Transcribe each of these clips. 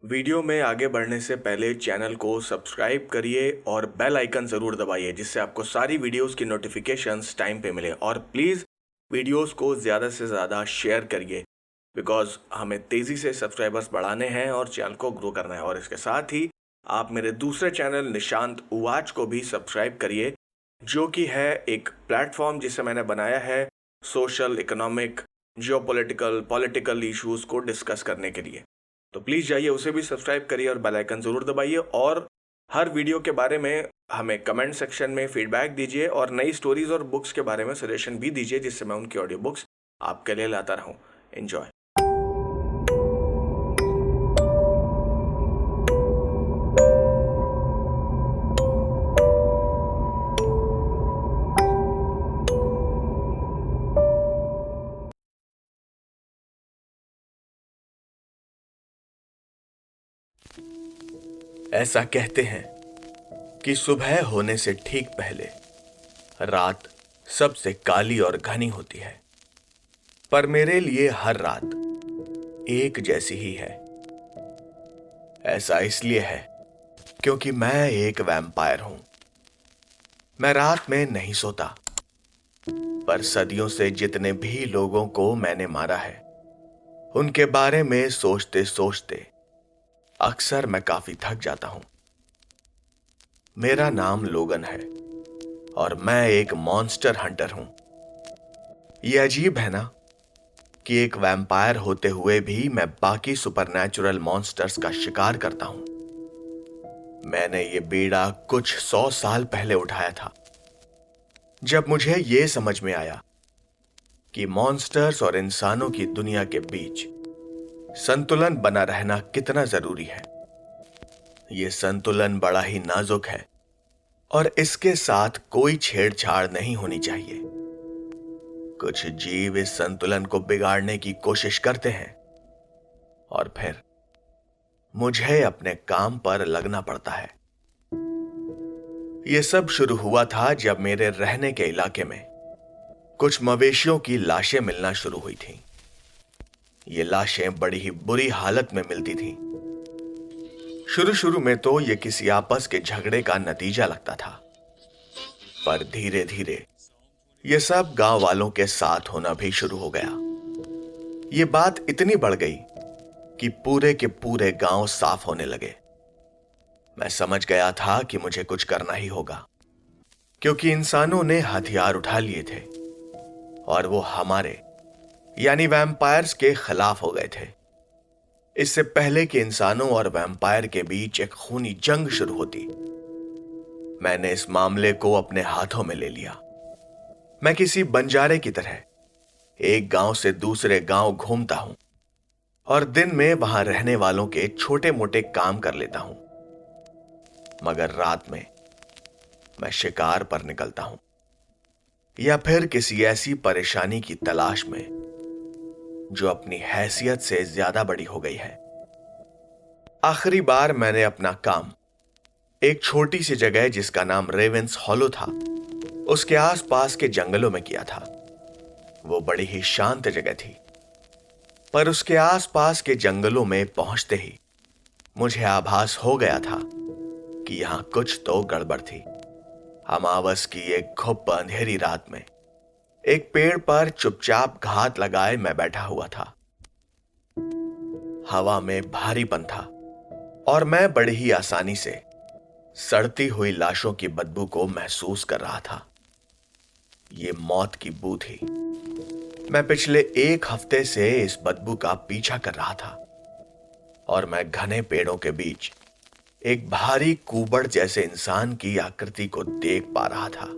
Video में आगे बढ़ने से पहले चैनल को सब्सक्राइब करिए और बेल आइकन ज़रूर दबाइए जिससे आपको सारी वीडियोस की नोटिफिकेशंस टाइम पे मिले। और प्लीज़ वीडियोस को ज़्यादा से ज़्यादा शेयर करिए बिकॉज हमें तेज़ी से सब्सक्राइबर्स बढ़ाने हैं और चैनल को ग्रो करना है। और इसके साथ ही आप मेरे दूसरे चैनल निशांत उवाच को भी सब्सक्राइब करिए, जो कि है एक प्लेटफॉर्म जिसे मैंने बनाया है social, economic, geopolitical, political issues को डिस्कस करने के लिए। तो प्लीज़ जाइए, उसे भी सब्सक्राइब करिए और बेल आइकन ज़रूर दबाइए। और हर वीडियो के बारे में हमें कमेंट सेक्शन में फीडबैक दीजिए और नई स्टोरीज और बुक्स के बारे में सजेशन भी दीजिए जिससे मैं उनकी ऑडियो बुक्स आपके लिए लाता रहूं। एंजॉय। ऐसा कहते हैं कि सुबह होने से ठीक पहले रात सबसे काली और घनी होती है, पर मेरे लिए हर रात एक जैसी ही है। ऐसा इसलिए है क्योंकि मैं एक वैम्पायर हूं। मैं रात में नहीं सोता, पर सदियों से जितने भी लोगों को मैंने मारा है उनके बारे में सोचते सोचते अक्सर मैं काफी थक जाता हूं। मेरा नाम लोगन है और मैं एक मॉन्स्टर हंटर हूं। ये अजीब है ना कि एक वैम्पायर होते हुए भी मैं बाकी सुपरनैचुरल मॉन्स्टर्स का शिकार करता हूं। मैंने ये बीड़ा कुछ 100 साल पहले उठाया था, जब मुझे ये समझ में आया कि मॉन्स्टर्स और इंसानों की दुनिया के बीच संतुलन बना रहना कितना जरूरी है। ये संतुलन बड़ा ही नाजुक है और इसके साथ कोई छेड़छाड़ नहीं होनी चाहिए। कुछ जीव इस संतुलन को बिगाड़ने की कोशिश करते हैं और फिर मुझे अपने काम पर लगना पड़ता है। यह सब शुरू हुआ था जब मेरे रहने के इलाके में कुछ मवेशियों की लाशें मिलना शुरू हुई थीं। ये लाशें बड़ी ही बुरी हालत में मिलती थीं। शुरू शुरू में तो ये किसी आपस के झगड़े का नतीजा लगता था, पर धीरे धीरे ये सब गांव वालों के साथ होना भी शुरू हो गया। ये बात इतनी बढ़ गई कि पूरे के पूरे गांव साफ होने लगे। मैं समझ गया था कि मुझे कुछ करना ही होगा, क्योंकि इंसानों ने हथियार उठा लिए थे और वो हमारे यानी वैम्पायर्स के खिलाफ हो गए थे। इससे पहले कि इंसानों और वैम्पायर के बीच एक खूनी जंग शुरू होती, मैंने इस मामले को अपने हाथों में ले लिया। मैं किसी बंजारे की तरह एक गांव से दूसरे गांव घूमता हूं और दिन में वहां रहने वालों के छोटे मोटे काम कर लेता हूं, मगर रात में मैं शिकार पर निकलता हूं या फिर किसी ऐसी परेशानी की तलाश में जो अपनी हैसियत से ज्यादा बड़ी हो गई है। आखिरी बार मैंने अपना काम एक छोटी सी जगह जिसका नाम रेवेंस हॉलो था, उसके आसपास के जंगलों में किया था। वो बड़ी ही शांत जगह थी, पर उसके आसपास के जंगलों में पहुंचते ही मुझे आभास हो गया था कि यहां कुछ तो गड़बड़ थी। अमावस की एक घुप अंधेरी रात में एक पेड़ पर चुपचाप घात लगाए मैं बैठा हुआ था। हवा में भारीपन था और मैं बड़ी ही आसानी से सड़ती हुई लाशों की बदबू को महसूस कर रहा था। ये मौत की बू थी। मैं पिछले 1 हफ्ते से इस बदबू का पीछा कर रहा था और मैं घने पेड़ों के बीच एक भारी कुबड़ जैसे इंसान की आकृति को देख पा रहा था।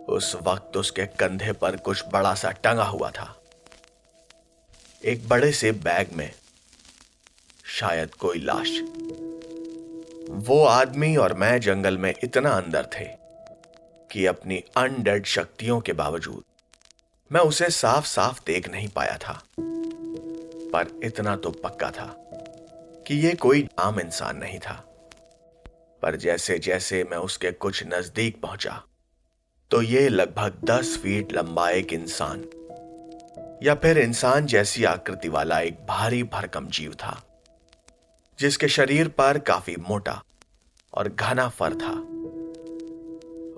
उस वक्त उसके कंधे पर कुछ बड़ा सा टंगा हुआ था। एक बड़े से बैग में शायद कोई लाश। वो आदमी और मैं जंगल में इतना अंदर थे कि अपनी अनडेड शक्तियों के बावजूद मैं उसे साफ साफ देख नहीं पाया था, पर इतना तो पक्का था कि यह कोई आम इंसान नहीं था। पर जैसे जैसे मैं उसके कुछ नजदीक पहुंचा तो यह लगभग 10 फीट लंबा एक इंसान या फिर इंसान जैसी आकृति वाला एक भारी भरकम जीव था। जिसके शरीर पर काफी मोटा और घना फर था।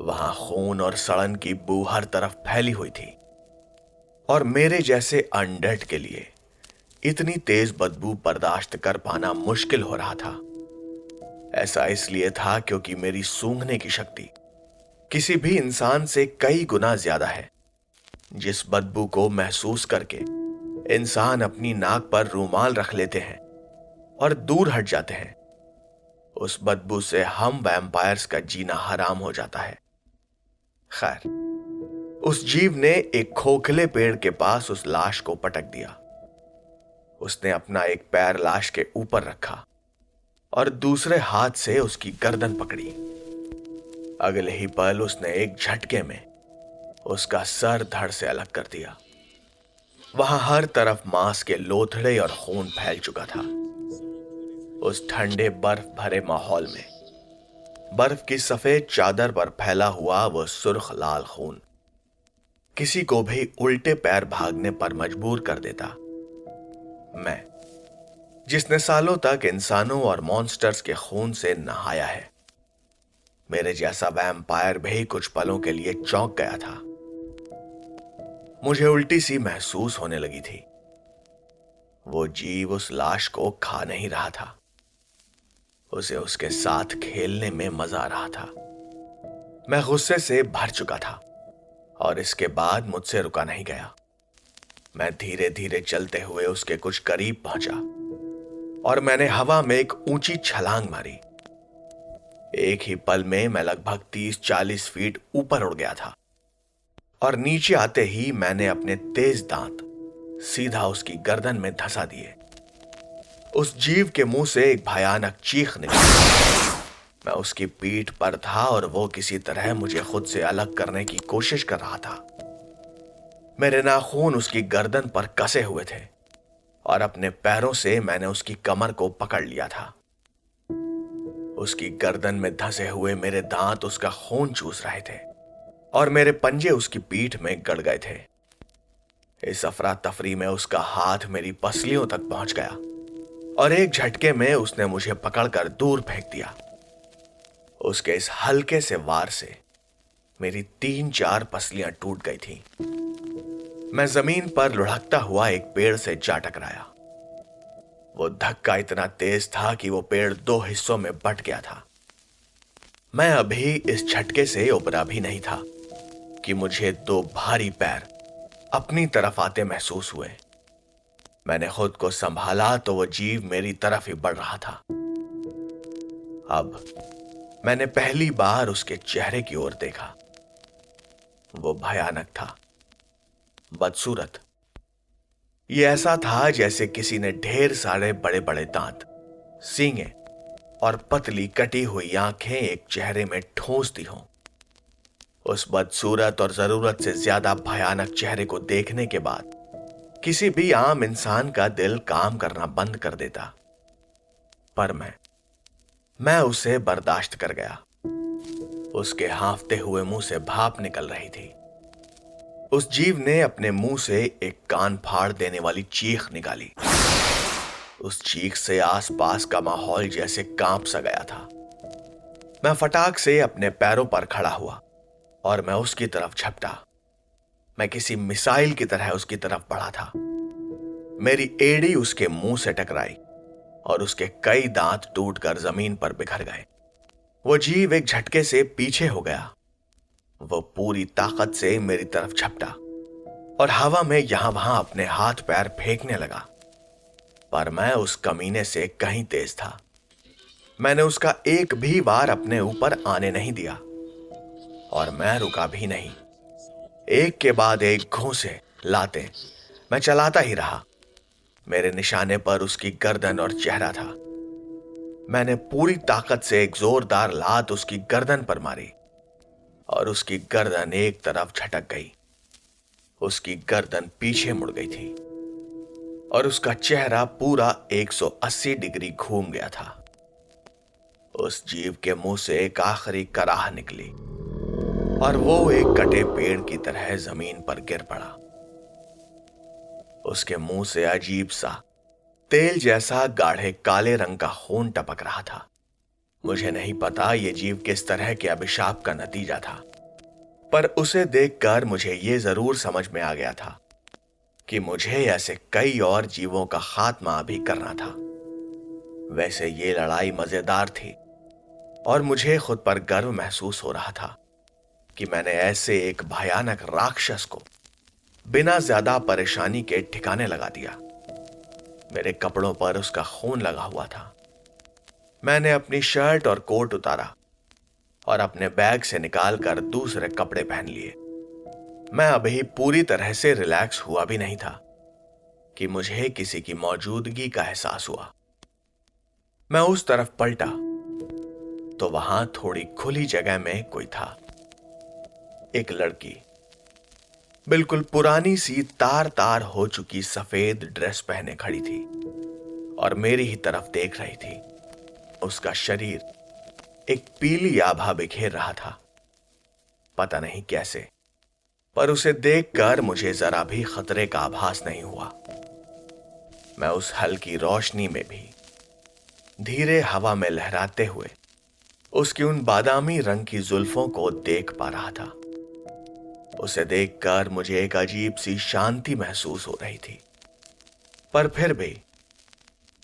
वहां खून और सड़न की बू हर तरफ फैली हुई थी और मेरे जैसे अनडेड के लिए इतनी तेज बदबू बर्दाश्त कर पाना मुश्किल हो रहा था। ऐसा इसलिए था क्योंकि मेरी सूंघने की शक्ति किसी भी इंसान से कई गुना ज्यादा है। जिस बदबू को महसूस करके इंसान अपनी नाक पर रूमाल रख लेते हैं और दूर हट जाते हैं, उस बदबू से हम वैम्पायर्स का जीना हराम हो जाता है। खैर, उस जीव ने एक खोखले पेड़ के पास उस लाश को पटक दिया। उसने अपना एक पैर लाश के ऊपर रखा और दूसरे हाथ से उसकी गर्दन पकड़ी। अगले ही पल उसने एक झटके में उसका सर धड़ से अलग कर दिया। वहां हर तरफ मांस के लोथड़े और खून फैल चुका था। उस ठंडे बर्फ भरे माहौल में बर्फ की सफेद चादर पर फैला हुआ वो सुर्ख लाल खून किसी को भी उल्टे पैर भागने पर मजबूर कर देता। मैं, जिसने सालों तक इंसानों और मॉन्स्टर्स के खून से नहाया है, मेरे जैसा वैम्पायर भी कुछ पलों के लिए चौंक गया था। मुझे उल्टी सी महसूस होने लगी थी। वो जीव उस लाश को खा नहीं रहा था, उसे उसके साथ खेलने में मजा आ रहा था। मैं गुस्से से भर चुका था और इसके बाद मुझसे रुका नहीं गया। मैं धीरे धीरे चलते हुए उसके कुछ करीब पहुंचा और मैंने हवा में एक ऊंची छलांग मारी। एक ही पल में मैं लगभग 30-40 फीट ऊपर उड़ गया था और नीचे आते ही मैंने अपने तेज दांत सीधा उसकी गर्दन में धंसा दिए। उस जीव के मुंह से एक भयानक चीख निकली। मैं उसकी पीठ पर था और वो किसी तरह मुझे खुद से अलग करने की कोशिश कर रहा था। मेरे नाखून उसकी गर्दन पर कसे हुए थे और अपने पैरों से मैंने उसकी कमर को पकड़ लिया था। उसकी गर्दन में धंसे हुए मेरे दांत उसका खून चूस रहे थे और मेरे पंजे उसकी पीठ में गड़ गए थे। इस अफरा तफरी में उसका हाथ मेरी पसलियों तक पहुंच गया और एक झटके में उसने मुझे पकड़कर दूर फेंक दिया। उसके इस हल्के से वार से मेरी 3-4 पसलियां टूट गई थीं। मैं जमीन पर लुढ़कता हुआ एक पेड़ से जा टकराया। वो धक्का इतना तेज था कि वो पेड़ 2 हिस्सों में बंट गया था। मैं अभी इस झटके से उबरा भी नहीं था कि मुझे 2 भारी पैर अपनी तरफ आते महसूस हुए। मैंने खुद को संभाला तो वो जीव मेरी तरफ ही बढ़ रहा था। अब मैंने पहली बार उसके चेहरे की ओर देखा। वो भयानक था, बदसूरत। ये ऐसा था जैसे किसी ने ढेर सारे बड़े बड़े दांत, सींगे और पतली कटी हुई आंखें एक चेहरे में ठूंस दी हों। उस बदसूरत और जरूरत से ज्यादा भयानक चेहरे को देखने के बाद किसी भी आम इंसान का दिल काम करना बंद कर देता, पर मैं उसे बर्दाश्त कर गया। उसके हांफते हुए मुंह से भाप निकल रही थी। उस जीव ने अपने मुंह से एक कान फाड़ देने वाली चीख निकाली। उस चीख से आसपास का माहौल जैसे कांप सा गया था। मैं फटाक से अपने पैरों पर खड़ा हुआ और मैं उसकी तरफ झपटा। मैं किसी मिसाइल की तरह उसकी तरफ बढ़ा था। मेरी एड़ी उसके मुंह से टकराई और उसके कई दांत टूटकर जमीन पर बिखर गए। वो जीव एक झटके से पीछे हो गया। वो पूरी ताकत से मेरी तरफ झपटा और हवा में यहां वहां अपने हाथ पैर फेंकने लगा, पर मैं उस कमीने से कहीं तेज था। मैंने उसका एक भी बार अपने ऊपर आने नहीं दिया और मैं रुका भी नहीं। एक के बाद एक घूंसे लाते मैं चलाता ही रहा। मेरे निशाने पर उसकी गर्दन और चेहरा था। मैंने पूरी ताकत से एक जोरदार लात उसकी गर्दन पर मारी और उसकी गर्दन एक तरफ झटक गई। उसकी गर्दन पीछे मुड़ गई थी और उसका चेहरा पूरा 180 डिग्री घूम गया था। उस जीव के मुंह से एक आखिरी कराह निकली और वो एक कटे पेड़ की तरह जमीन पर गिर पड़ा। उसके मुंह से अजीब सा तेल जैसा गाढ़े काले रंग का खून टपक रहा था। मुझे नहीं पता ये जीव किस तरह के अभिशाप का नतीजा था, पर उसे देखकर मुझे ये जरूर समझ में आ गया था कि मुझे ऐसे कई और जीवों का खात्मा भी करना था। वैसे ये लड़ाई मजेदार थी और मुझे खुद पर गर्व महसूस हो रहा था कि मैंने ऐसे एक भयानक राक्षस को बिना ज्यादा परेशानी के ठिकाने लगा दिया। मेरे कपड़ों पर उसका खून लगा हुआ था। मैंने अपनी शर्ट और कोट उतारा और अपने बैग से निकालकर दूसरे कपड़े पहन लिए। मैं अभी पूरी तरह से रिलैक्स हुआ भी नहीं था कि मुझे किसी की मौजूदगी का एहसास हुआ। मैं उस तरफ पलटा तो वहां थोड़ी खुली जगह में कोई था। एक लड़की, बिल्कुल पुरानी सी तार तार हो चुकी सफेद ड्रेस पहने खड़ी थी और मेरी ही तरफ देख रही थी। उसका शरीर एक पीली आभा बिखेर रहा था। पता नहीं कैसे, पर उसे देखकर मुझे जरा भी खतरे का आभास नहीं हुआ। मैं उस हल्की रोशनी में भी धीरे हवा में लहराते हुए उसकी उन बादामी रंग की जुल्फों को देख पा रहा था। उसे देखकर मुझे एक अजीब सी शांति महसूस हो रही थी, पर फिर भी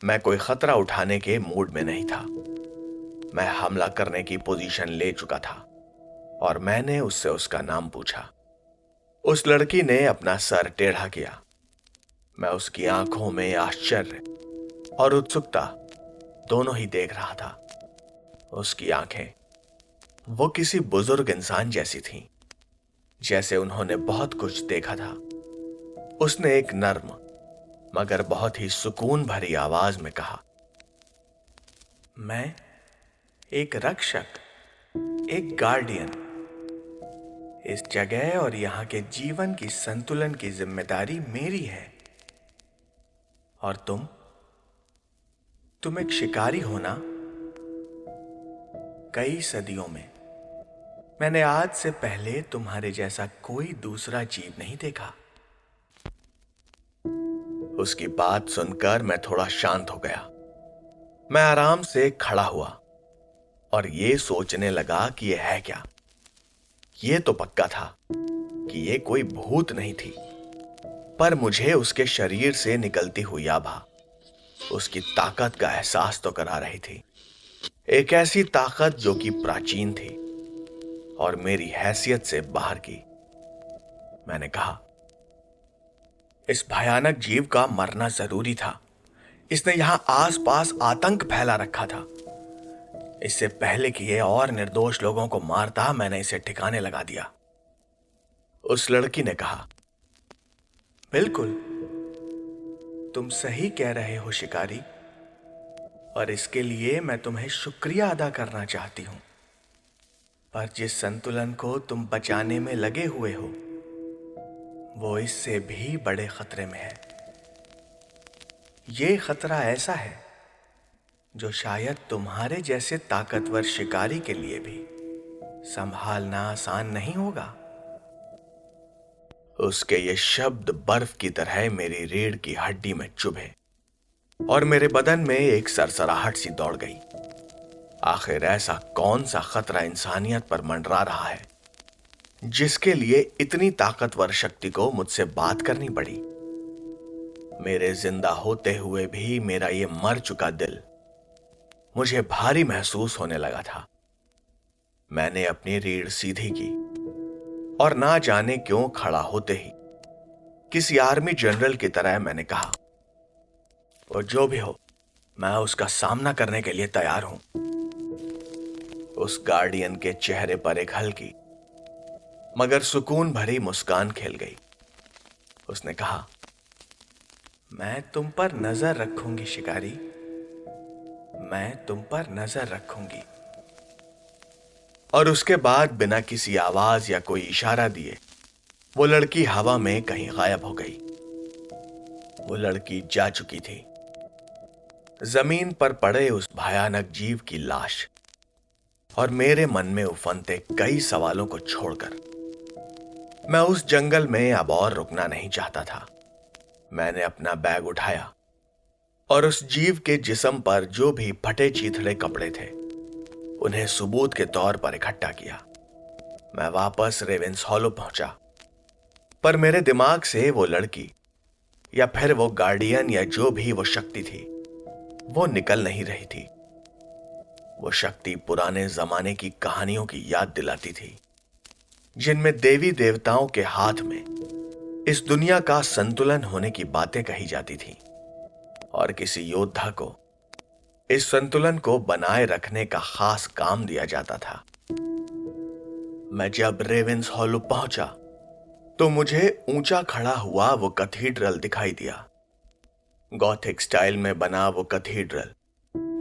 मैं कोई खतरा उठाने के मूड में नहीं था। मैं हमला करने की पोजीशन ले चुका था और मैंने उससे उसका नाम पूछा। उस लड़की ने अपना सर टेढ़ा किया। मैं उसकी आंखों में आश्चर्य और उत्सुकता दोनों ही देख रहा था। उसकी आंखें वो किसी बुजुर्ग इंसान जैसी थीं, जैसे उन्होंने बहुत कुछ देखा था। उसने एक नर्म मगर बहुत ही सुकून भरी आवाज में कहा, मैं एक रक्षक, एक गार्डियन। इस जगह और यहां के जीवन की संतुलन की जिम्मेदारी मेरी है। और तुम एक शिकारी हो ना? कई सदियों में मैंने आज से पहले तुम्हारे जैसा कोई दूसरा जीव नहीं देखा। उसकी बात सुनकर मैं थोड़ा शांत हो गया। मैं आराम से खड़ा हुआ और ये सोचने लगा कि यह है क्या। ये तो पक्का था कि ये कोई भूत नहीं थी, पर मुझे उसके शरीर से निकलती हुई आभा उसकी ताकत का एहसास तो करा रही थी। एक ऐसी ताकत जो कि प्राचीन थी और मेरी हैसियत से बाहर की। मैंने कहा, इस भयानक जीव का मरना जरूरी था। इसने यहां आसपास आतंक फैला रखा था। इससे पहले कि ये और निर्दोष लोगों को मारता, मैंने इसे ठिकाने लगा दिया। उस लड़की ने कहा, बिल्कुल, तुम सही कह रहे हो शिकारी, और इसके लिए मैं तुम्हें शुक्रिया अदा करना चाहती हूं। पर जिस संतुलन को तुम बचाने में लगे हुए हो, वो इससे भी बड़े खतरे में है। ये खतरा ऐसा है जो शायद तुम्हारे जैसे ताकतवर शिकारी के लिए भी संभालना आसान नहीं होगा। उसके ये शब्द बर्फ की तरह मेरी रीढ़ की हड्डी में चुभे और मेरे बदन में एक सरसराहट सी दौड़ गई। आखिर ऐसा कौन सा खतरा इंसानियत पर मंडरा रहा है जिसके लिए इतनी ताकतवर शक्ति को मुझसे बात करनी पड़ी। मेरे जिंदा होते हुए भी मेरा ये मर चुका दिल मुझे भारी महसूस होने लगा था। मैंने अपनी रीढ़ सीधी की और ना जाने क्यों खड़ा होते ही किसी आर्मी जनरल की तरह मैंने कहा, वो जो भी हो, मैं उसका सामना करने के लिए तैयार हूं। उस गार्डियन के चेहरे पर एक हल्की मगर सुकून भरी मुस्कान खेल गई। उसने कहा, मैं तुम पर नजर रखूंगी शिकारी, मैं तुम पर नजर रखूंगी। और उसके बाद बिना किसी आवाज या कोई इशारा दिए वो लड़की हवा में कहीं गायब हो गई। वो लड़की जा चुकी थी। जमीन पर पड़े उस भयानक जीव की लाश और मेरे मन में उफनते कई सवालों को छोड़कर मैं उस जंगल में अब और रुकना नहीं चाहता था। मैंने अपना बैग उठाया और उस जीव के जिस्म पर जो भी फटे चीथड़े कपड़े थे उन्हें सबूत के तौर पर इकट्ठा किया। मैं वापस रेवेंस हॉलो पहुंचा, पर मेरे दिमाग से वो लड़की या फिर वो गार्डियन या जो भी वो शक्ति थी वो निकल नहीं रही थी। वो शक्ति पुराने जमाने की कहानियों की याद दिलाती थी, जिनमें देवी देवताओं के हाथ में इस दुनिया का संतुलन होने की बातें कही जाती थी और किसी योद्धा को इस संतुलन को बनाए रखने का खास काम दिया जाता था। मैं जब रेवेंस हॉलो पहुंचा तो मुझे ऊंचा खड़ा हुआ वो कैथेड्रल दिखाई दिया। गॉथिक स्टाइल में बना वो कैथेड्रल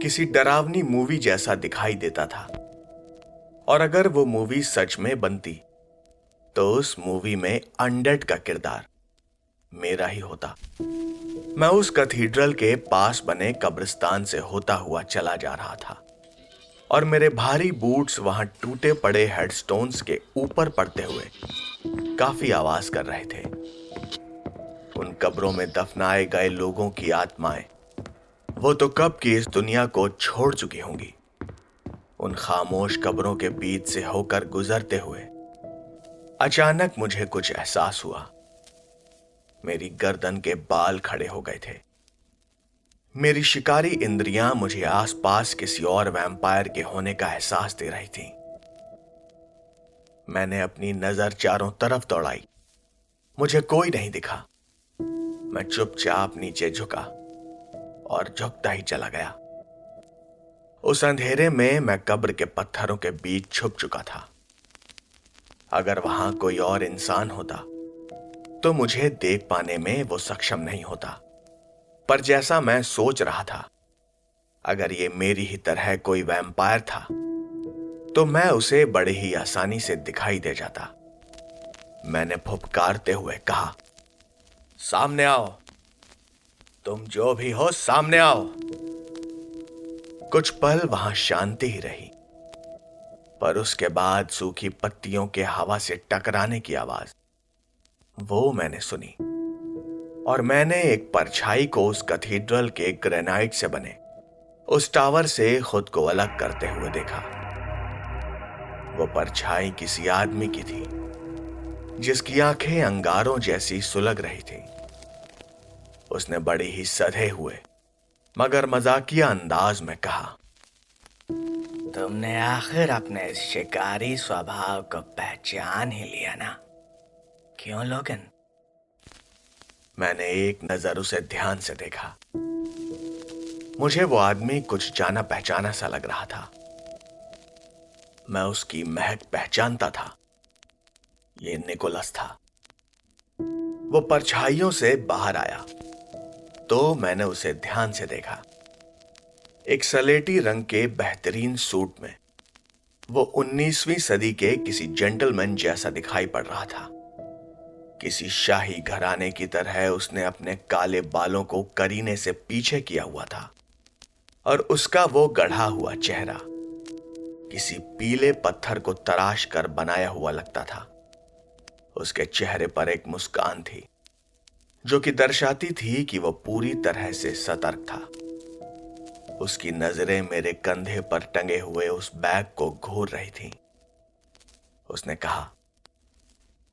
किसी डरावनी मूवी जैसा दिखाई देता था, और अगर वो मूवी सच में बनती तो उस मूवी में अनडेड का किरदार मेरा ही होता। मैं उस कैथेड्रल के पास बने कब्रिस्तान से होता हुआ चला जा रहा था और मेरे भारी बूट्स वहां टूटे पड़े हेडस्टोन्स के ऊपर पड़ते हुए काफी आवाज कर रहे थे। उन कब्रों में दफनाए गए लोगों की आत्माएं वो तो कब की इस दुनिया को छोड़ चुकी होंगी। उन खामोश कब्रों के बीच से होकर गुजरते हुए अचानक मुझे कुछ एहसास हुआ। मेरी गर्दन के बाल खड़े हो गए थे। मेरी शिकारी इंद्रियां मुझे आसपास किसी और वैम्पायर के होने का एहसास दे रही थी। मैंने अपनी नजर चारों तरफ दौड़ाई, मुझे कोई नहीं दिखा। मैं चुपचाप नीचे झुका और झुकता ही चला गया। उस अंधेरे में मैं कब्र के पत्थरों के बीच छुप चुका था। अगर वहां कोई और इंसान होता तो मुझे देख पाने में वो सक्षम नहीं होता, पर जैसा मैं सोच रहा था, अगर ये मेरी ही तरह कोई वैम्पायर था तो मैं उसे बड़े ही आसानी से दिखाई दे जाता। मैंने फुफकारते हुए कहा, सामने आओ, तुम जो भी हो सामने आओ। कुछ पल वहां शांति ही रही, पर उसके बाद सूखी पत्तियों के हवा से टकराने की आवाज वो मैंने सुनी, और मैंने एक परछाई को उस कैथेड्रल के ग्रेनाइट से बने उस टावर से खुद को अलग करते हुए देखा। वो परछाई किसी आदमी की थी जिसकी आंखें अंगारों जैसी सुलग रही थी। उसने बड़ी ही सधे हुए मगर मजाकिया अंदाज में कहा, तुमने आखिर अपने इस शिकारी स्वभाव को पहचान ही लिया ना, क्यों लोगन? मैंने एक नजर उसे ध्यान से देखा। मुझे वो आदमी कुछ जाना पहचाना सा लग रहा था। मैं उसकी महक पहचानता था। ये निकोलस था। वो परछाइयों से बाहर आया तो मैंने उसे ध्यान से देखा। एक सलेटी रंग के बेहतरीन सूट में वो 19वीं सदी के किसी जेंटलमैन जैसा दिखाई पड़ रहा था। किसी शाही घराने की तरह उसने अपने काले बालों को करीने से पीछे किया हुआ था, और उसका वो गढ़ा हुआ चेहरा किसी पीले पत्थर को तराश कर बनाया हुआ लगता था। उसके चेहरे पर एक मुस्कान थी जो कि दर्शाती थी कि वो पूरी तरह से सतर्क था। उसकी नजरें मेरे कंधे पर टंगे हुए उस बैग को घूर रही थीं। उसने कहा,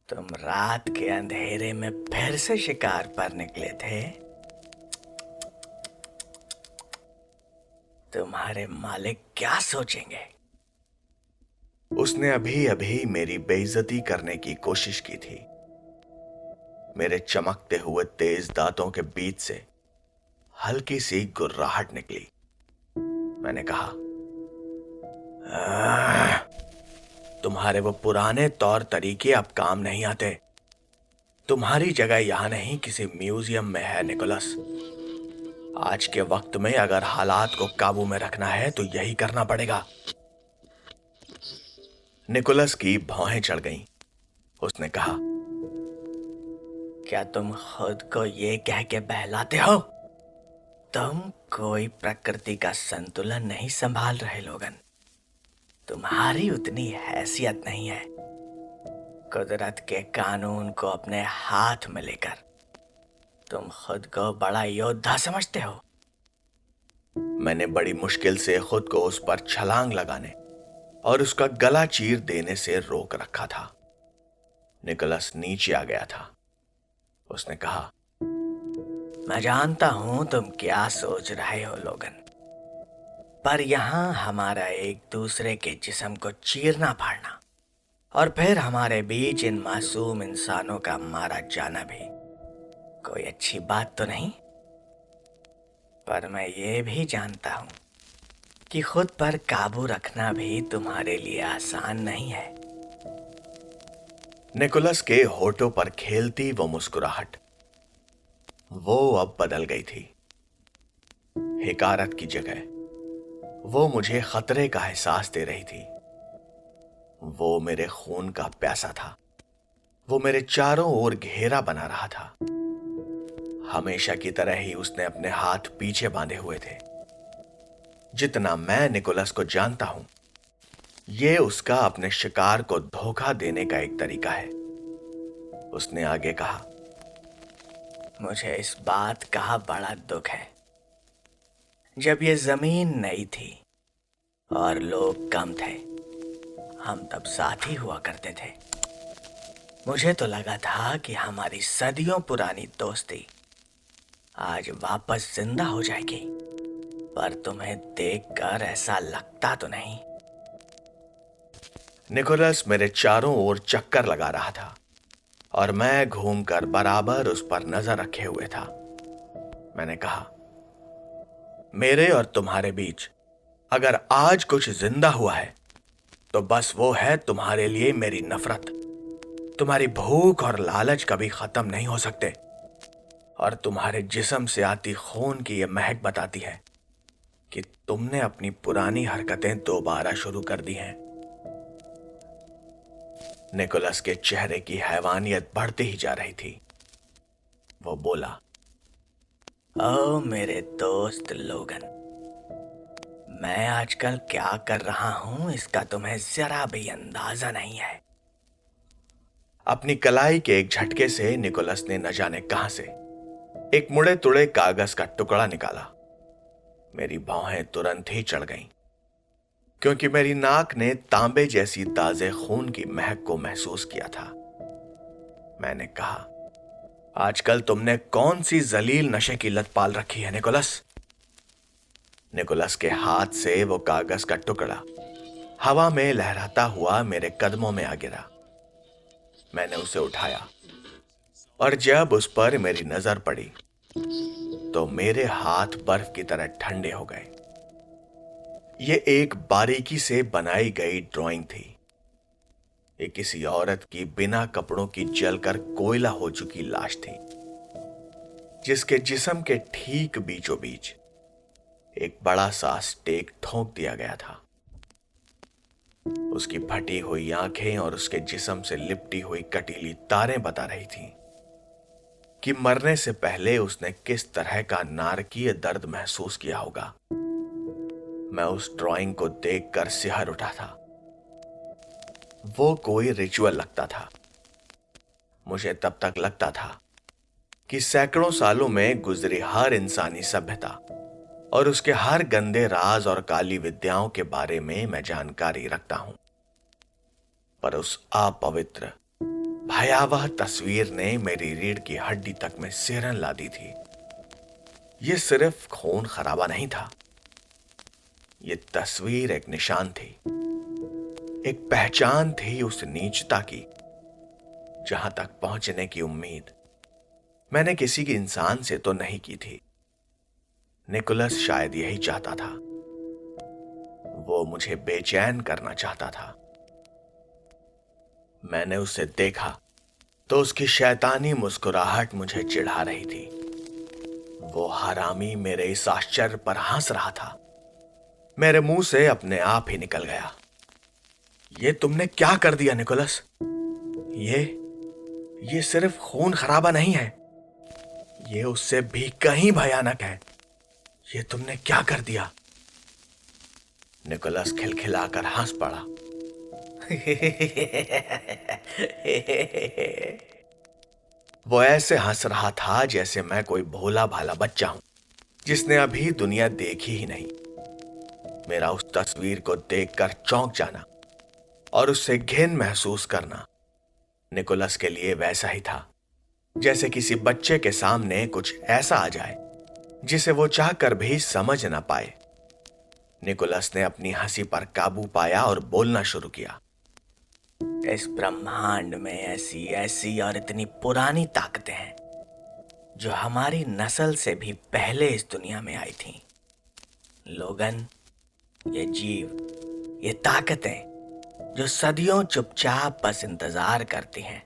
तुम रात के अंधेरे में फिर से शिकार पर निकले थे? तुम्हारे मालिक क्या सोचेंगे? उसने अभी अभी मेरी बेइज्जती करने की कोशिश की थी। मेरे चमकते हुए तेज दांतों के बीच से हल्की सी गुर्राहट निकली। मैंने कहा, तुम्हारे वो पुराने तौर तरीके अब काम नहीं आते। तुम्हारी जगह यहां नहीं किसी म्यूजियम में है निकोलस। आज के वक्त में अगर हालात को काबू में रखना है तो यही करना पड़ेगा। निकोलस की भौहें चढ़ गईं। उसने कहा, क्या तुम खुद को ये कह के बहलाते हो तुम कोई प्रकृति का संतुलन नहीं संभाल रहे लोगन? तुम्हारी उतनी हैसियत नहीं है। कुदरत के कानून को अपने हाथ में लेकर तुम खुद को बड़ा योद्धा समझते हो। मैंने बड़ी मुश्किल से खुद को उस पर छलांग लगाने और उसका गला चीर देने से रोक रखा था। निकोलस नीचे आ गया था। उसने कहा, मैं जानता हूं तुम क्या सोच रहे हो लोगन, पर यहां हमारा एक दूसरे के जिस्म को चीरना फाड़ना और फिर हमारे बीच इन मासूम इंसानों का मारा जाना भी कोई अच्छी बात तो नहीं। पर मैं ये भी जानता हूं कि खुद पर काबू रखना भी तुम्हारे लिए आसान नहीं है। निकोलस के होठों पर खेलती वो मुस्कुराहट, वो अब बदल गई थी। हिकारत की जगह वो मुझे खतरे का एहसास दे रही थी। वो मेरे खून का प्यासा था। वो मेरे चारों ओर घेरा बना रहा था। हमेशा की तरह ही उसने अपने हाथ पीछे बांधे हुए थे। जितना मैं निकोलस को जानता हूं, ये उसका अपने शिकार को धोखा देने का एक तरीका है। उसने आगे कहा, मुझे इस बात का बड़ा दुख है। जब ये जमीन नई थी और लोग कम थे, हम तब साथी हुआ करते थे। मुझे तो लगा था कि हमारी सदियों पुरानी दोस्ती आज वापस जिंदा हो जाएगी, पर तुम्हें देखकर ऐसा लगता तो नहीं। निकोलस मेरे चारों ओर चक्कर लगा रहा था और मैं घूमकर बराबर उस पर नजर रखे हुए था। मैंने कहा, मेरे और तुम्हारे बीच अगर आज कुछ जिंदा हुआ है तो बस वो है तुम्हारे लिए मेरी नफरत। तुम्हारी भूख और लालच कभी खत्म नहीं हो सकते और तुम्हारे जिस्म से आती खून की यह महक बताती है कि तुमने अपनी पुरानी हरकतें दोबारा शुरू कर दी हैं। निकोलस के चेहरे की हैवानियत बढ़ती ही जा रही थी। वो बोला, ओ मेरे दोस्त लोगन, मैं आजकल क्या कर रहा हूं इसका तुम्हें जरा भी अंदाजा नहीं है। अपनी कलाई के एक झटके से निकोलस ने न जाने कहां से एक मुड़े तुड़े कागज का टुकड़ा निकाला। मेरी भौहें तुरंत ही चढ़ गईं, क्योंकि मेरी नाक ने तांबे जैसी ताजे खून की महक को महसूस किया था। मैंने कहा, आजकल तुमने कौन सी जलील नशे की लत पाल रखी है निकोलस? निकोलस के हाथ से वो कागज का टुकड़ा हवा में लहराता हुआ मेरे कदमों में आ गिरा। मैंने उसे उठाया और जब उस पर मेरी नजर पड़ी तो मेरे हाथ बर्फ की तरह ठंडे हो गए। ये एक बारीकी से बनाई गई ड्राइंग थी। ये किसी औरत की बिना कपड़ों की जलकर कोयला हो चुकी लाश थी, जिसके जिस्म के ठीक बीचों बीच एक बड़ा सा स्टेक ठोंक दिया गया था। उसकी फटी हुई आंखें और उसके जिस्म से लिपटी हुई कटीली तारें बता रही थीं कि मरने से पहले उसने किस तरह का नारकीय दर्द महसूस किया होगा। मैं उस ड्राइंग को देखकर सिहर उठा था। वो कोई रिचुअल लगता था। मुझे तब तक लगता था कि सैकड़ों सालों में गुजरी हर इंसानी सभ्यता और उसके हर गंदे राज और काली विद्याओं के बारे में मैं जानकारी रखता हूं। पर उस अपवित्र भयावह तस्वीर ने मेरी रीढ़ की हड्डी तक में सिहरन ला दी थी। यह सिर्फ खून खराबा नहीं था। यह तस्वीर एक निशान थी, एक पहचान थी उस नीचता की जहां तक पहुंचने की उम्मीद मैंने किसी के इंसान से तो नहीं की थी। निकोलस शायद यही चाहता था। वो मुझे बेचैन करना चाहता था। मैंने उसे देखा तो उसकी शैतानी मुस्कुराहट मुझे चिढ़ा रही थी। वो हरामी मेरे इस आश्चर्य पर हंस रहा था। मेरे मुंह से अपने आप ही निकल गया, ये तुमने क्या कर दिया निकोलस? ये सिर्फ खून खराबा नहीं है, ये उससे भी कहीं भयानक है। ये तुमने क्या कर दिया? निकोलस खिलखिलाकर हंस पड़ा। वो ऐसे हंस रहा था जैसे मैं कोई भोला भाला बच्चा हूं। जिसने अभी दुनिया देखी ही नहीं। मेरा उस तस्वीर को देखकर चौंक जाना और उससे घिन महसूस करना निकोलस के लिए वैसा ही था जैसे किसी बच्चे के सामने कुछ ऐसा आ जाए जिसे वो चाहकर भी समझ ना पाए। निकोलस ने अपनी हंसी पर काबू पाया और बोलना शुरू किया। इस ब्रह्मांड में ऐसी ऐसी और इतनी पुरानी ताकतें हैं जो हमारी नस्ल से भी पहले इस दुनिया में आई थीं। लोगन, ये जीव, ये ताकतें जो सदियों चुपचाप बस इंतजार करती हैं,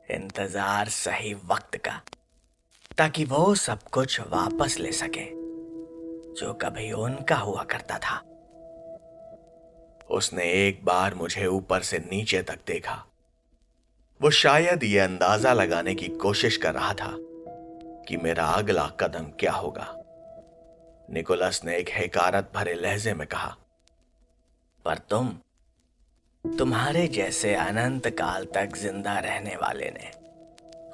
इंतजार सही वक्त का, ताकि वो सब कुछ वापस ले सके जो कभी उनका हुआ करता था। उसने एक बार मुझे ऊपर से नीचे तक देखा। वो शायद ये अंदाजा लगाने की कोशिश कर रहा था कि मेरा अगला कदम क्या होगा। निकोलस ने एक हकारत भरे लहजे में कहा, पर तुम्हारे जैसे अनंत काल तक जिंदा रहने वाले ने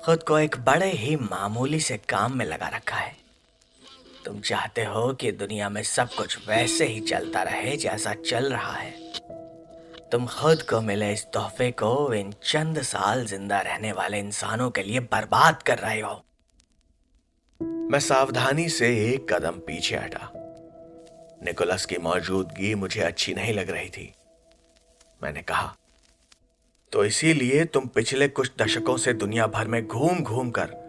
खुद को एक बड़े ही मामूली से काम में लगा रखा है। तुम चाहते हो कि दुनिया में सब कुछ वैसे ही चलता रहे जैसा चल रहा है। तुम खुद को मिले इस तोहफे को इन चंद साल जिंदा रहने वाले इंसानों के लिए बर्बाद कर रहे हो। मैं सावधानी से एक कदम पीछे हटा। निकोलस की मौजूदगी मुझे अच्छी नहीं लग रही थी। मैंने कहा, तो इसीलिए तुम पिछले कुछ दशकों से दुनिया भर में घूम घूम कर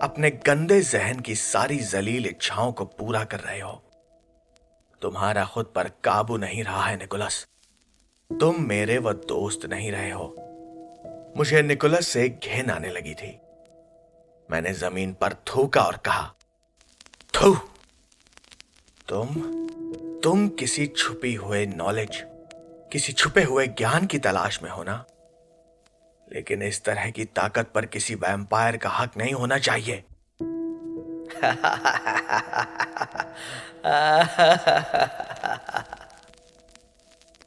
अपने गंदे जहन की सारी जलील इच्छाओं को पूरा कर रहे हो। तुम्हारा खुद पर काबू नहीं रहा है निकोलस। तुम मेरे वो दोस्त नहीं रहे हो। मुझे निकोलस से घिन आने लगी थी। मैंने जमीन पर थूका और कहा, थू, तुम किसी छुपी हुए नॉलेज, किसी छुपे हुए ज्ञान की तलाश में हो ना, लेकिन इस तरह की ताकत पर किसी वैम्पायर का हक नहीं होना चाहिए।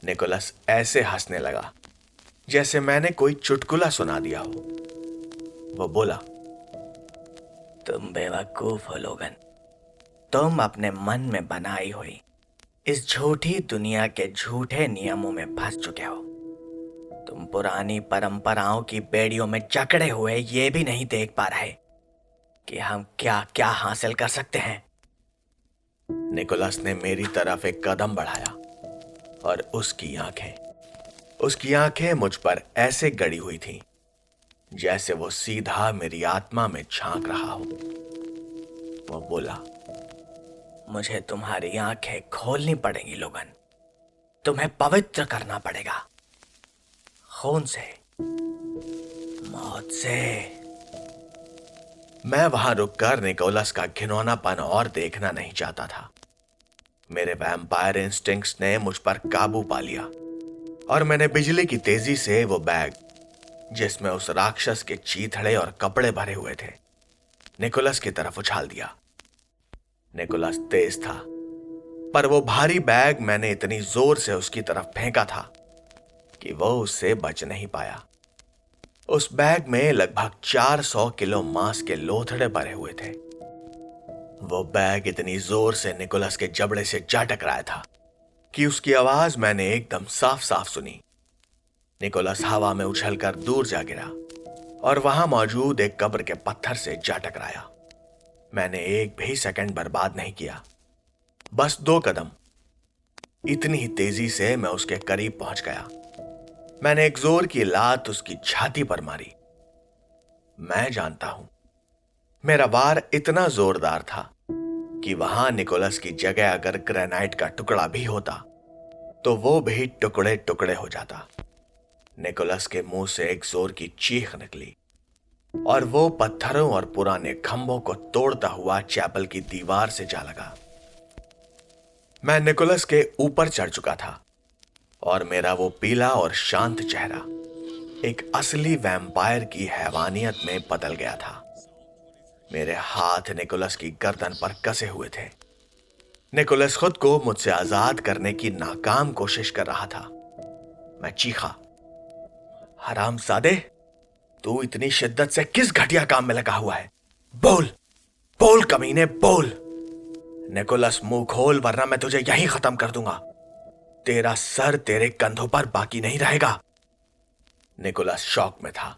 निकोलस ऐसे हंसने लगा जैसे मैंने कोई चुटकुला सुना दिया हो। वो बोला, तुम बेवकूफ हो लोगन। तुम अपने मन में बनाई हुई इस झूठी दुनिया के झूठे नियमों में फंस चुके हो। तुम पुरानी परंपराओं की बेड़ियों में जकड़े हुए ये भी नहीं देख पा रहे कि हम क्या क्या हासिल कर सकते हैं। निकोलस ने मेरी तरफ एक कदम बढ़ाया और उसकी आंखें मुझ पर ऐसे गड़ी हुई थीं जैसे वो सीधा मेरी आत्मा में झांक रहा हो। वो बोला, मुझे तुम्हारी आंखें खोलनी पड़ेंगी लोगन। तुम्हें पवित्र करना पड़ेगा, खून से, मौत से। मैं वहां रुककर निकोलस का घिनौनापन और देखना नहीं चाहता था। मेरे वैम्पायर इंस्टिंक्ट्स ने मुझ पर काबू पा लिया और मैंने बिजली की तेजी से वो बैग जिसमें उस राक्षस के चीथड़े और कपड़े भरे हुए थे निकोलस की तरफ उछाल दिया। निकोलस तेज था, पर वो भारी बैग मैंने इतनी जोर से उसकी तरफ फेंका था कि वो उससे बच नहीं पाया। उस बैग में लगभग 400 किलो मांस के लोथड़े भरे हुए थे। वो बैग इतनी जोर से निकोलस के जबड़े से जा टकराया था कि उसकी आवाज मैंने एकदम साफ साफ सुनी। निकोलस हवा में उछलकर दूर जा गिरा और वहां मौजूद एक कब्र के पत्थर से जा टकराया। मैंने एक भी सेकंड बर्बाद नहीं किया, बस 2 कदम। इतनी ही तेजी से मैं उसके करीब पहुंच गया। मैंने एक जोर की लात उसकी छाती पर मारी। मैं जानता हूं, मेरा वार इतना जोरदार था कि वहां निकोलस की जगह अगर ग्रेनाइट का टुकड़ा भी होता तो वो भी टुकड़े टुकड़े हो जाता। निकोलस के मुंह से एक जोर की चीख निकली और वो पत्थरों और पुराने खंभों को तोड़ता हुआ चैपल की दीवार से जा लगा। मैं निकोलस के ऊपर चढ़ चुका था और मेरा वो पीला और शांत चेहरा एक असली वैम्पायर की हैवानियत में बदल गया था। मेरे हाथ निकोलस की गर्दन पर कसे हुए थे। निकोलस खुद को मुझसे आजाद करने की नाकाम कोशिश कर रहा था। मैं चीखा, हरामजादे, तू इतनी शिद्दत से किस घटिया काम में लगा हुआ है? बोल बोल कमीने, बोल। निकोलस, मुंह खोल वरना मैं तुझे यहीं खत्म कर दूंगा। तेरा सर तेरे कंधों पर बाकी नहीं रहेगा। निकोलस शॉक में था।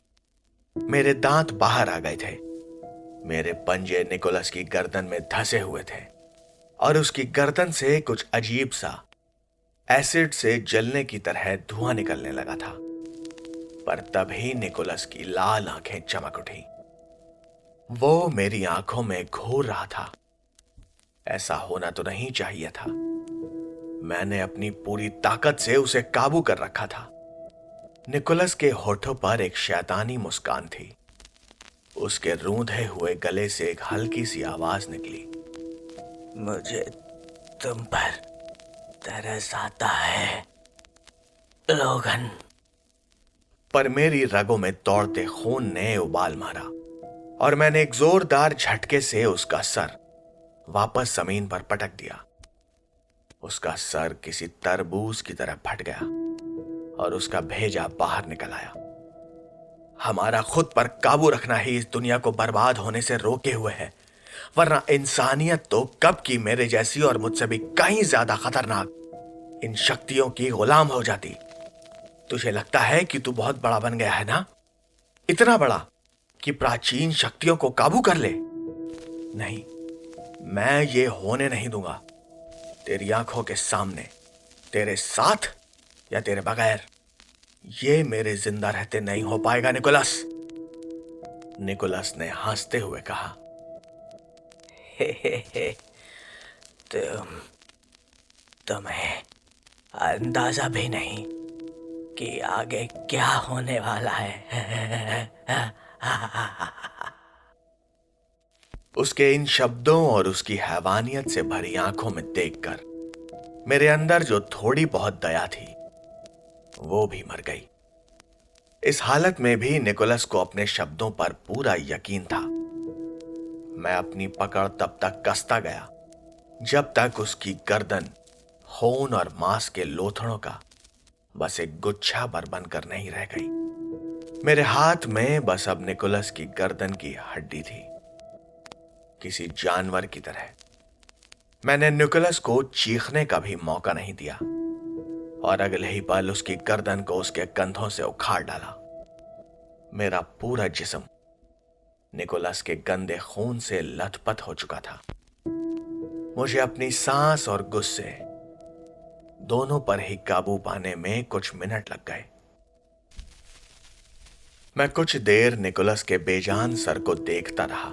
मेरे दांत बाहर आ गए थे। मेरे पंजे निकोलस की गर्दन में धंसे हुए थे और उसकी गर्दन से कुछ अजीब सा एसिड से जलने की तरह धुआं निकलने लगा था। पर तभी निकोलस की लाल आंखें चमक उठी। वो मेरी आंखों में घूर रहा था। ऐसा होना तो नहीं चाहिए था। मैंने अपनी पूरी ताकत से उसे काबू कर रखा था। निकोलस के होठों पर एक शैतानी मुस्कान थी। उसके रूंधे हुए गले से एक हल्की सी आवाज निकली। मुझे तुम पर तरस आता है, लोगन। पर मेरी रगों में दौड़ते खून ने उबाल मारा और मैंने एक जोरदार झटके से उसका सर वापस जमीन पर पटक दिया। उसका सर किसी तरबूज की तरह फट गया और उसका भेजा बाहर निकल आया। हमारा खुद पर काबू रखना ही इस दुनिया को बर्बाद होने से रोके हुए है, वरना इंसानियत तो कब की मेरे जैसी और मुझसे भी कहीं ज्यादा खतरनाक इन शक्तियों की गुलाम हो जाती। तुझे लगता है कि तू बहुत बड़ा बन गया है ना? इतना बड़ा कि प्राचीन शक्तियों को काबू कर ले? नहीं, मैं ये होने नहीं दूंगा। तेरी आंखों के सामने, तेरे साथ या तेरे बगैर, ये मेरे जिंदा रहते नहीं हो पाएगा निकोलस। निकोलस ने हंसते हुए कहा। हे, तुम्हें अंदाजा भी नहीं कि आगे क्या होने वाला है। उसके इन शब्दों और उसकी हैवानियत से भरी आंखों में देखकर मेरे अंदर जो थोड़ी बहुत दया थी वो भी मर गई। इस हालत में भी निकोलस को अपने शब्दों पर पूरा यकीन था। मैं अपनी पकड़ तब तक कसता गया जब तक उसकी गर्दन खून और मांस के लोथड़ों का बस एक गुच्छा भर बनकर नहीं रह गई। मेरे हाथ में बस अब निकोलस की गर्दन की हड्डी थी, किसी जानवर की तरह। मैंने निकोलस को चीखने का भी मौका नहीं दिया और अगले ही पल उसकी गर्दन को उसके कंधों से उखाड़ डाला। मेरा पूरा जिस्म निकोलस के गंदे खून से लथपथ हो चुका था। मुझे अपनी सांस और गुस्से दोनों पर ही काबू पाने में कुछ मिनट लग गए। मैं कुछ देर निकोलस के बेजान सर को देखता रहा।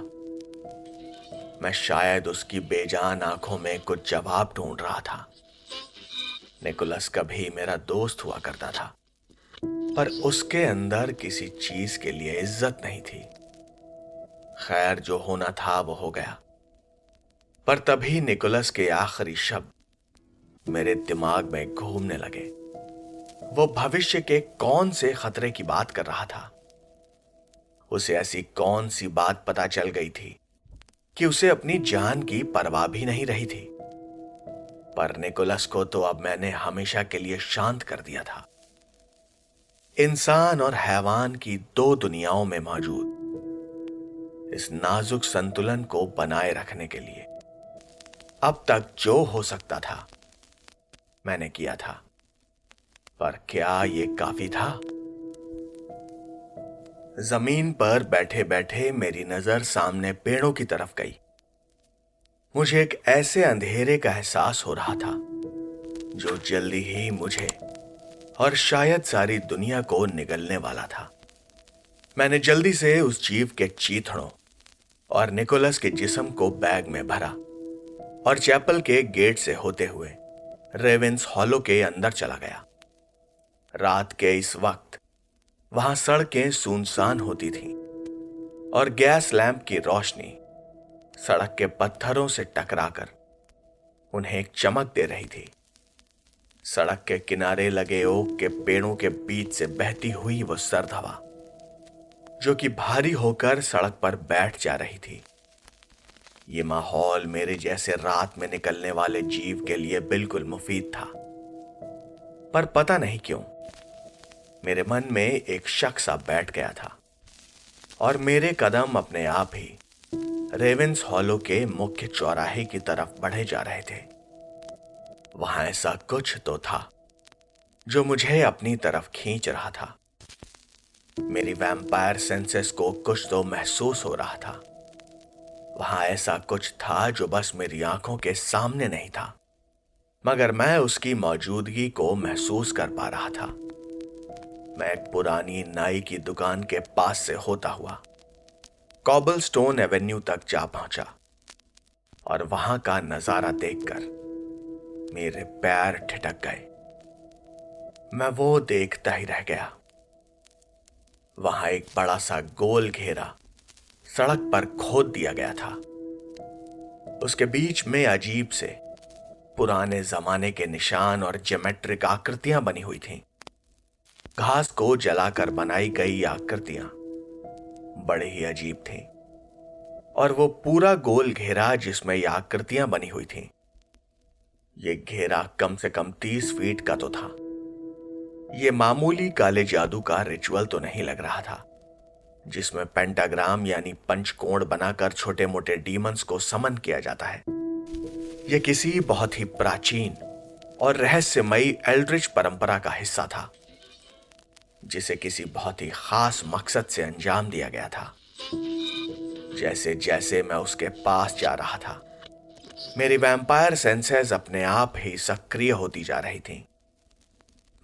मैं शायद उसकी बेजान आंखों में कुछ जवाब ढूंढ रहा था। निकोलस कभी मेरा दोस्त हुआ करता था, पर उसके अंदर किसी चीज के लिए इज्जत नहीं थी। खैर, जो होना था वो हो गया। पर तभी निकोलस के आखिरी शब्द मेरे दिमाग में घूमने लगे। वो भविष्य के कौन से खतरे की बात कर रहा था? उसे ऐसी कौन सी बात पता चल गई थी कि उसे अपनी जान की परवाह भी नहीं रही थी? पर निकोलस को तो अब मैंने हमेशा के लिए शांत कर दिया था। इंसान और हैवान की दो दुनियाओं में मौजूद इस नाजुक संतुलन को बनाए रखने के लिए अब तक जो हो सकता था मैंने किया था। पर क्या ये काफी था? जमीन पर बैठे बैठे मेरी नजर सामने पेड़ों की तरफ गई। मुझे एक ऐसे अंधेरे का एहसास हो रहा था जो जल्दी ही मुझे और शायद सारी दुनिया को निगलने वाला था। मैंने जल्दी से उस जीव के चीथड़ों और निकोलस के जिस्म को बैग में भरा और चैपल के गेट से होते हुए रेवेंस हॉलो के अंदर चला गया। रात के इस वक्त वहां सड़कें सुनसान होती थीं और गैस लैंप की रोशनी सड़क के पत्थरों से टकराकर उन्हें एक चमक दे रही थी। सड़क के किनारे लगे ओक के पेड़ों के बीच से बहती हुई वो सर्द हवा जो कि भारी होकर सड़क पर बैठ जा रही थी। ये माहौल मेरे जैसे रात में निकलने वाले जीव के लिए बिल्कुल मुफीद था। पर पता नहीं क्यों मेरे मन में एक शक सा बैठ गया था और मेरे कदम अपने आप ही रेवेंस हॉलो के मुख्य चौराहे की तरफ बढ़े जा रहे थे। वहां ऐसा कुछ तो था जो मुझे अपनी तरफ खींच रहा था। मेरी वैम्पायर सेंसेस को कुछ तो महसूस हो रहा था। वहां ऐसा कुछ था जो बस मेरी आंखों के सामने नहीं था, मगर मैं उसकी मौजूदगी को महसूस कर पा रहा था। मैं एक पुरानी नाई की दुकान के पास से होता हुआ कॉबलस्टोन एवेन्यू तक जा पहुंचा और वहां का नजारा देखकर मेरे पैर ठिठक गए। मैं वो देखता ही रह गया। वहां एक बड़ा सा गोल घेरा सड़क पर खोद दिया गया था। उसके बीच में अजीब से पुराने जमाने के निशान और ज्योमेट्रिक आकृतियां बनी हुई थीं। घास को जलाकर बनाई गई आकृतियां बड़े ही अजीब थीं, और वो पूरा गोल घेरा जिसमें ये आकृतियां बनी हुई थीं, ये घेरा कम से कम 30 फीट का तो था। ये मामूली काले जादू का रिचुअल तो नहीं लग रहा था, जिसमें पेंटाग्राम यानी पंचकोण बनाकर छोटे मोटे डीमंस को समन किया जाता है। यह किसी बहुत ही प्राचीन और रहस्यमयी एल्ड्रिच परंपरा का हिस्सा था, जिसे किसी बहुत ही खास मकसद से अंजाम दिया गया था। जैसे जैसे मैं उसके पास जा रहा था, मेरी वैम्पायर सेंसेस अपने आप ही सक्रिय होती जा रही थीं।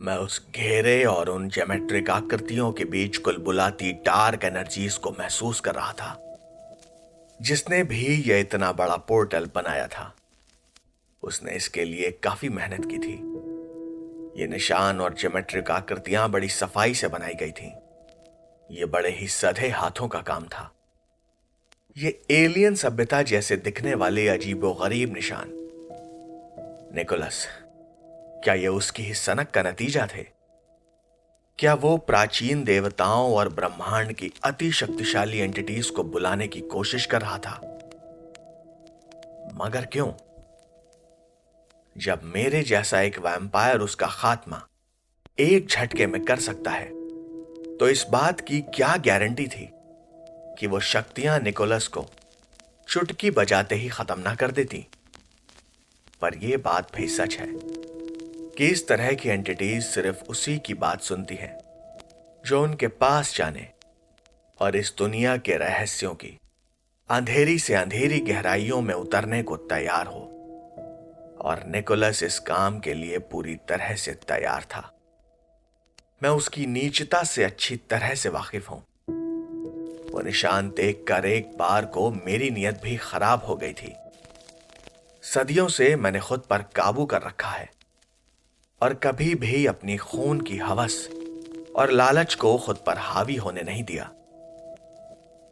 मैं उस घेरे और उन ज्योमेट्रिक आकृतियों के बीच कुलबुलाती डार्क एनर्जीज को महसूस कर रहा था। जिसने भी यह इतना बड़ा पोर्टल बनाया था, उसने इसके लिए काफी मेहनत की थी। ये निशान और ज्योमेट्रिक आकृतियां बड़ी सफाई से बनाई गई थीं। ये बड़े ही सधे हाथों का काम था। ये एलियन सभ्यता जैसे दिखने वाले अजीबोगरीब निशान। निकोलस, क्या ये उसकी ही सनक का नतीजा थे? क्या वो प्राचीन देवताओं और ब्रह्मांड की अति शक्तिशाली एंटिटीज को बुलाने की कोशिश कर रहा था? मगर क्यों? जब मेरे जैसा एक वैम्पायर उसका खात्मा एक झटके में कर सकता है, तो इस बात की क्या गारंटी थी कि वो शक्तियां निकोलस को चुटकी बजाते ही खत्म ना कर देती? पर यह बात भी सच है कि इस तरह की एंटिटीज सिर्फ उसी की बात सुनती हैं जो उनके पास जाने और इस दुनिया के रहस्यों की अंधेरी से अंधेरी गहराइयों में उतरने को तैयार हो। और निकोलस इस काम के लिए पूरी तरह से तैयार था। मैं उसकी नीचता से अच्छी तरह से वाकिफ हूं। वो निशान देखकर एक बार को मेरी नीयत भी खराब हो गई थी। सदियों से मैंने खुद पर काबू कर रखा है और कभी भी अपनी खून की हवस और लालच को खुद पर हावी होने नहीं दिया।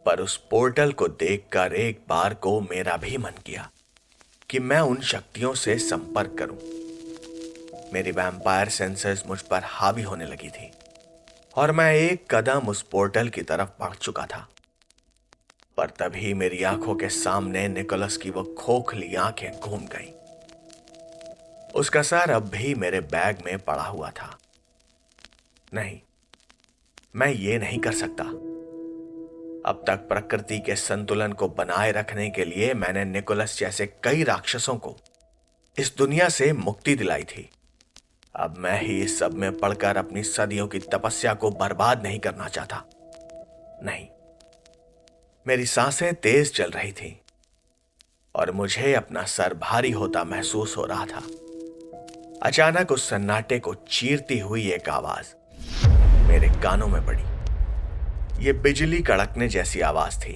पर उस पोर्टल को देखकर एक बार को मेरा भी मन किया कि मैं उन शक्तियों से संपर्क करूं। मेरी वैम्पायर सेंसेस मुझ पर हावी होने लगी थी और मैं एक कदम उस पोर्टल की तरफ बढ़ चुका था। पर तभी मेरी आंखों के सामने निकोलस की वो खोखली आंखें घूम गईं। उसका सर अब भी मेरे बैग में पड़ा हुआ था। नहीं, मैं ये नहीं कर सकता। अब तक प्रकृति के संतुलन को बनाए रखने के लिए मैंने निकोलस जैसे कई राक्षसों को इस दुनिया से मुक्ति दिलाई थी। अब मैं ही इस सब में पड़कर अपनी सदियों की तपस्या को बर्बाद नहीं करना चाहता। नहीं, मेरी सांसें तेज चल रही थी और मुझे अपना सर भारी होता महसूस हो रहा था। अचानक उस सन्नाटे को चीरती हुई एक आवाज मेरे कानों में पड़ी। ये बिजली कड़कने जैसी आवाज थी।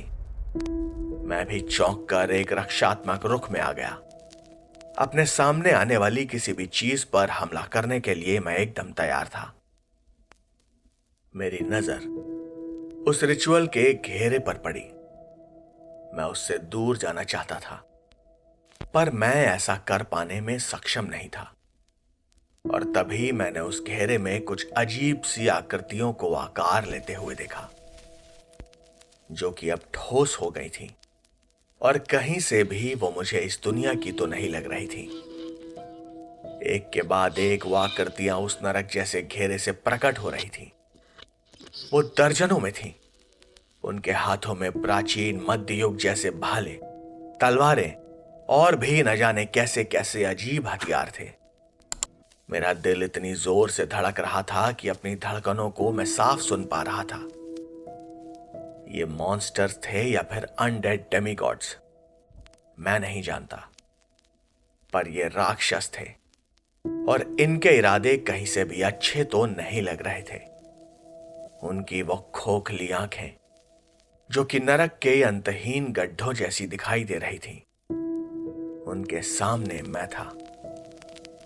मैं भी चौंक कर एक रक्षात्मक रुख में आ गया। अपने सामने आने वाली किसी भी चीज पर हमला करने के लिए मैं एकदम तैयार था। मेरी नजर उस रिचुअल के घेरे पर पड़ी। मैं उससे दूर जाना चाहता था, पर मैं ऐसा कर पाने में सक्षम नहीं था। और तभी मैंने उस घेरे में कुछ अजीब सी आकृतियों को आकार लेते हुए देखा, जो कि अब ठोस हो गई थी और कहीं से भी वो मुझे इस दुनिया की तो नहीं लग रही थी। एक के बाद एक वो आकृतियां उस नरक जैसे घेरे से प्रकट हो रही थी। वो दर्जनों में थी उनके हाथों में प्राचीन मध्य युग जैसे भाले, तलवारें और भी न जाने कैसे कैसे अजीब हथियार थे। मेरा दिल इतनी जोर से धड़क रहा था कि अपनी धड़कनों को मैं साफ सुन पा रहा था। ये मॉन्स्टर्स थे या फिर अनडेड डेमिगॉड्स, मैं नहीं जानता, पर ये राक्षस थे और इनके इरादे कहीं से भी अच्छे तो नहीं लग रहे थे। उनकी वो खोखली आंखें जो कि नरक के अंतहीन गड्ढों जैसी दिखाई दे रही थी, उनके सामने मैं था,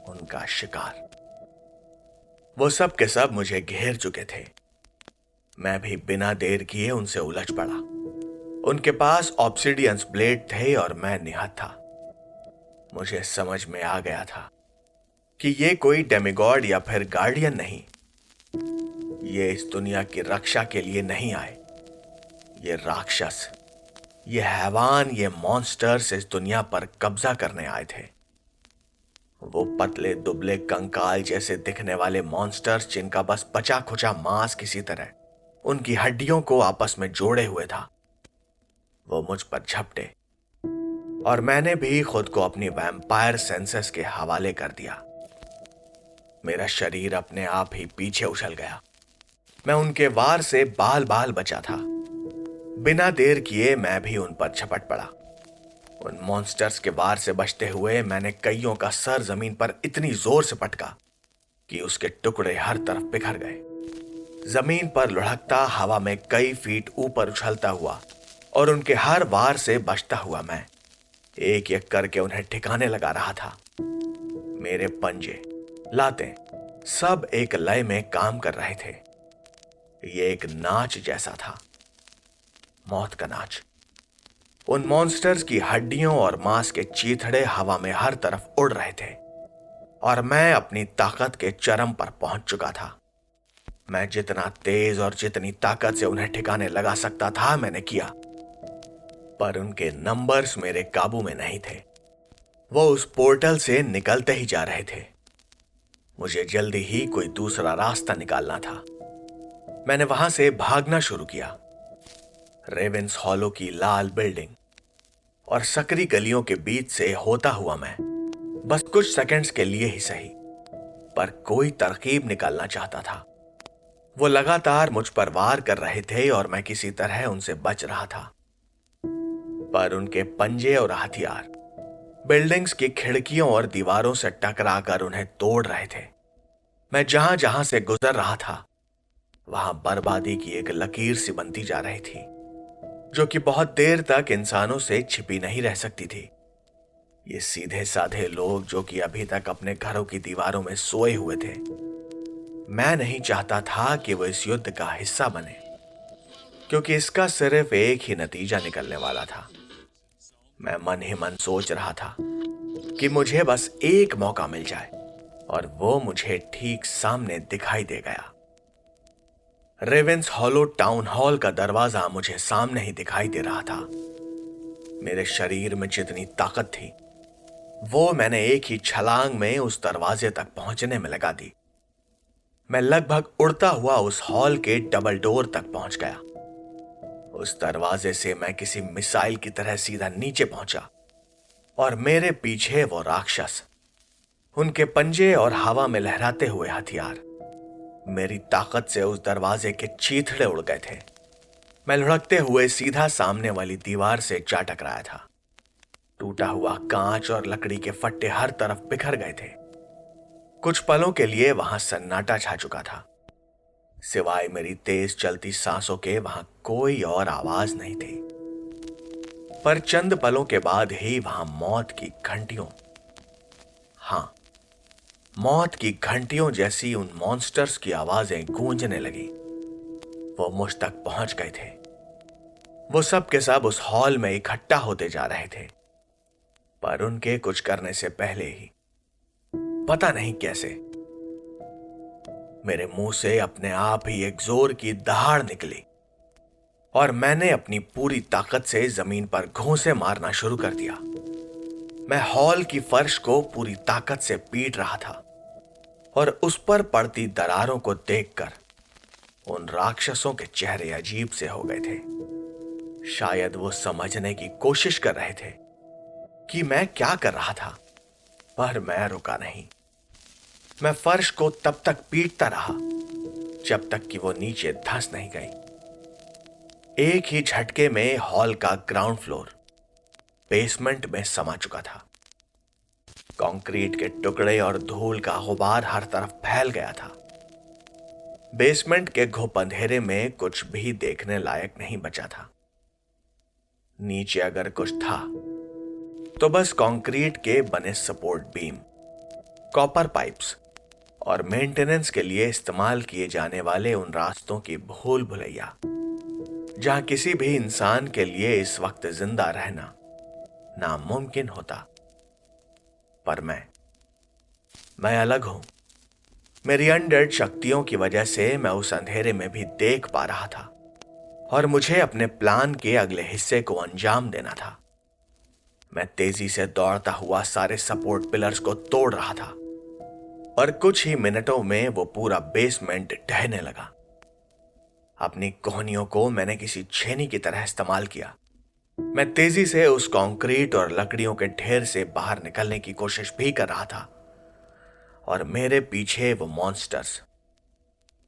उनका शिकार। वो सब के सब मुझे घेर चुके थे। मैं भी बिना देर किए उनसे उलझ पड़ा। उनके पास ऑब्सिडियंस ब्लेड थे और मैं निहत्था था। मुझे समझ में आ गया था कि ये कोई डेमिगॉड या फिर गार्डियन नहीं, ये इस दुनिया की रक्षा के लिए नहीं आए। ये राक्षस, ये हैवान, ये मॉन्स्टर्स इस दुनिया पर कब्जा करने आए थे। वो पतले दुबले कंकाल जैसे दिखने वाले मॉन्स्टर्स जिनका बस बचा खुचा मांस किसी तरह उनकी हड्डियों को आपस में जोड़े हुए था, वो मुझ पर झपटे और मैंने भी खुद को अपनी वैम्पायर सेंसेस के हवाले कर दिया। मेरा शरीर अपने आप ही पीछे उछल गया। मैं उनके वार से बाल बाल बचा था। बिना देर किए मैं भी उन पर झपट पड़ा। उन मॉन्स्टर्स के वार से बचते हुए मैंने कईयों का सर जमीन पर इतनी जोर से पटका कि उसके टुकड़े हर तरफ बिखर गए। जमीन पर लुढ़कता, हवा में कई फीट ऊपर उछलता हुआ और उनके हर वार से बचता हुआ मैं एक एक करके उन्हें ठिकाने लगा रहा था। मेरे पंजे, लातें सब एक लय में काम कर रहे थे। ये एक नाच जैसा था, मौत का नाच। उन मॉन्स्टर्स की हड्डियों और मांस के चीथड़े हवा में हर तरफ उड़ रहे थे और मैं अपनी ताकत के चरम पर पहुंच चुका था। मैं जितना तेज और जितनी ताकत से उन्हें ठिकाने लगा सकता था मैंने किया, पर उनके नंबर्स मेरे काबू में नहीं थे। वो उस पोर्टल से निकलते ही जा रहे थे। मुझे जल्दी ही कोई दूसरा रास्ता निकालना था। मैंने वहां से भागना शुरू किया। रेवेंस हॉलो की लाल बिल्डिंग और सकरी गलियों के बीच से होता हुआ मैं बस कुछ सेकंड्स के लिए ही सही, पर कोई तरकीब निकालना चाहता था। वो लगातार मुझ पर वार कर रहे थे और मैं किसी तरह उनसे बच रहा था, पर उनके पंजे और हथियार बिल्डिंग्स की खिड़कियों और दीवारों से टकराकर उन्हें तोड़ रहे थे। मैं जहां जहां से गुजर रहा था वहां बर्बादी की एक लकीर सी बनती जा रही थी, जो कि बहुत देर तक इंसानों से छिपी नहीं रह सकती थी। ये सीधे साधे लोग जो कि अभी तक अपने घरों की दीवारों में सोए हुए थे। मैं नहीं चाहता था कि वो इस युद्ध का हिस्सा बने, क्योंकि इसका सिर्फ एक ही नतीजा निकलने वाला था। मैं मन ही मन सोच रहा था कि मुझे बस एक मौका मिल जाए और वो मुझे ठीक सामने दिखाई दे गया। रेवेंस हॉलो टाउन हॉल का दरवाजा मुझे सामने ही दिखाई दे रहा था। मेरे शरीर में जितनी ताकत थी वो मैंने एक ही छलांग में उस दरवाजे तक पहुंचने में लगा दी। मैं लगभग उड़ता हुआ उस हॉल के डबल डोर तक पहुंच गया। उस दरवाजे से मैं किसी मिसाइल की तरह सीधा नीचे पहुंचा और मेरे पीछे वो राक्षस, उनके पंजे और हवा में लहराते हुए हथियार मेरी ताकत से उस दरवाजे के चीथड़े उड़ गए थे। मैं लुढ़कते हुए सीधा सामने वाली दीवार से जा टकराया था। टूटा हुआ कांच और लकड़ी के फट्टे हर तरफ बिखर गए थे। कुछ पलों के लिए वहां सन्नाटा छा चुका था। सिवाय मेरी तेज चलती सांसों के वहां कोई और आवाज नहीं थी। पर चंद पलों के बाद ही वहां मौत की घंटियों, हाँ, मौत की घंटियों जैसी उन मॉन्स्टर्स की आवाजें गूंजने लगी। वो मुझ तक पहुंच गए थे। वो सब के सब उस हॉल में इकट्ठा होते जा रहे थे, पर उनके कुछ करने से पहले ही पता नहीं कैसे मेरे मुंह से अपने आप ही एक जोर की दहाड़ निकली और मैंने अपनी पूरी ताकत से जमीन पर घूंसे मारना शुरू कर दिया। मैं हॉल की फर्श को पूरी ताकत से पीट रहा था और उस पर पड़ती दरारों को देखकर उन राक्षसों के चेहरे अजीब से हो गए थे। शायद वो समझने की कोशिश कर रहे थे कि मैं क्या कर रहा था, पर मैं रुका नहीं। मैं फर्श को तब तक पीटता रहा जब तक कि वो नीचे धंस नहीं गई। एक ही झटके में हॉल का ग्राउंड फ्लोर बेसमेंट में समा चुका था। कंक्रीट के टुकड़े और धूल का गुबार हर तरफ फैल गया था। बेसमेंट के घुप अंधेरे में कुछ भी देखने लायक नहीं बचा था। नीचे अगर कुछ था तो बस कंक्रीट के बने सपोर्ट बीम, कॉपर पाइप्स और मेंटेनेंस के लिए इस्तेमाल किए जाने वाले उन रास्तों की भूल भुलैया जहां किसी भी इंसान के लिए इस वक्त जिंदा रहना नामुमकिन होता। पर मैं अलग हूं। मेरी अनडेड शक्तियों की वजह से मैं उस अंधेरे में भी देख पा रहा था और मुझे अपने प्लान के अगले हिस्से को अंजाम देना था। मैं तेजी से दौड़ता हुआ सारे सपोर्ट पिलर्स को तोड़ रहा था और कुछ ही मिनटों में वो पूरा बेसमेंट ढहने लगा। अपनी कोहनियों को मैंने किसी छेनी की तरह इस्तेमाल किया। मैं तेजी से उस कंक्रीट और लकड़ियों के ढेर से बाहर निकलने की कोशिश भी कर रहा था और मेरे पीछे वो मॉन्स्टर्स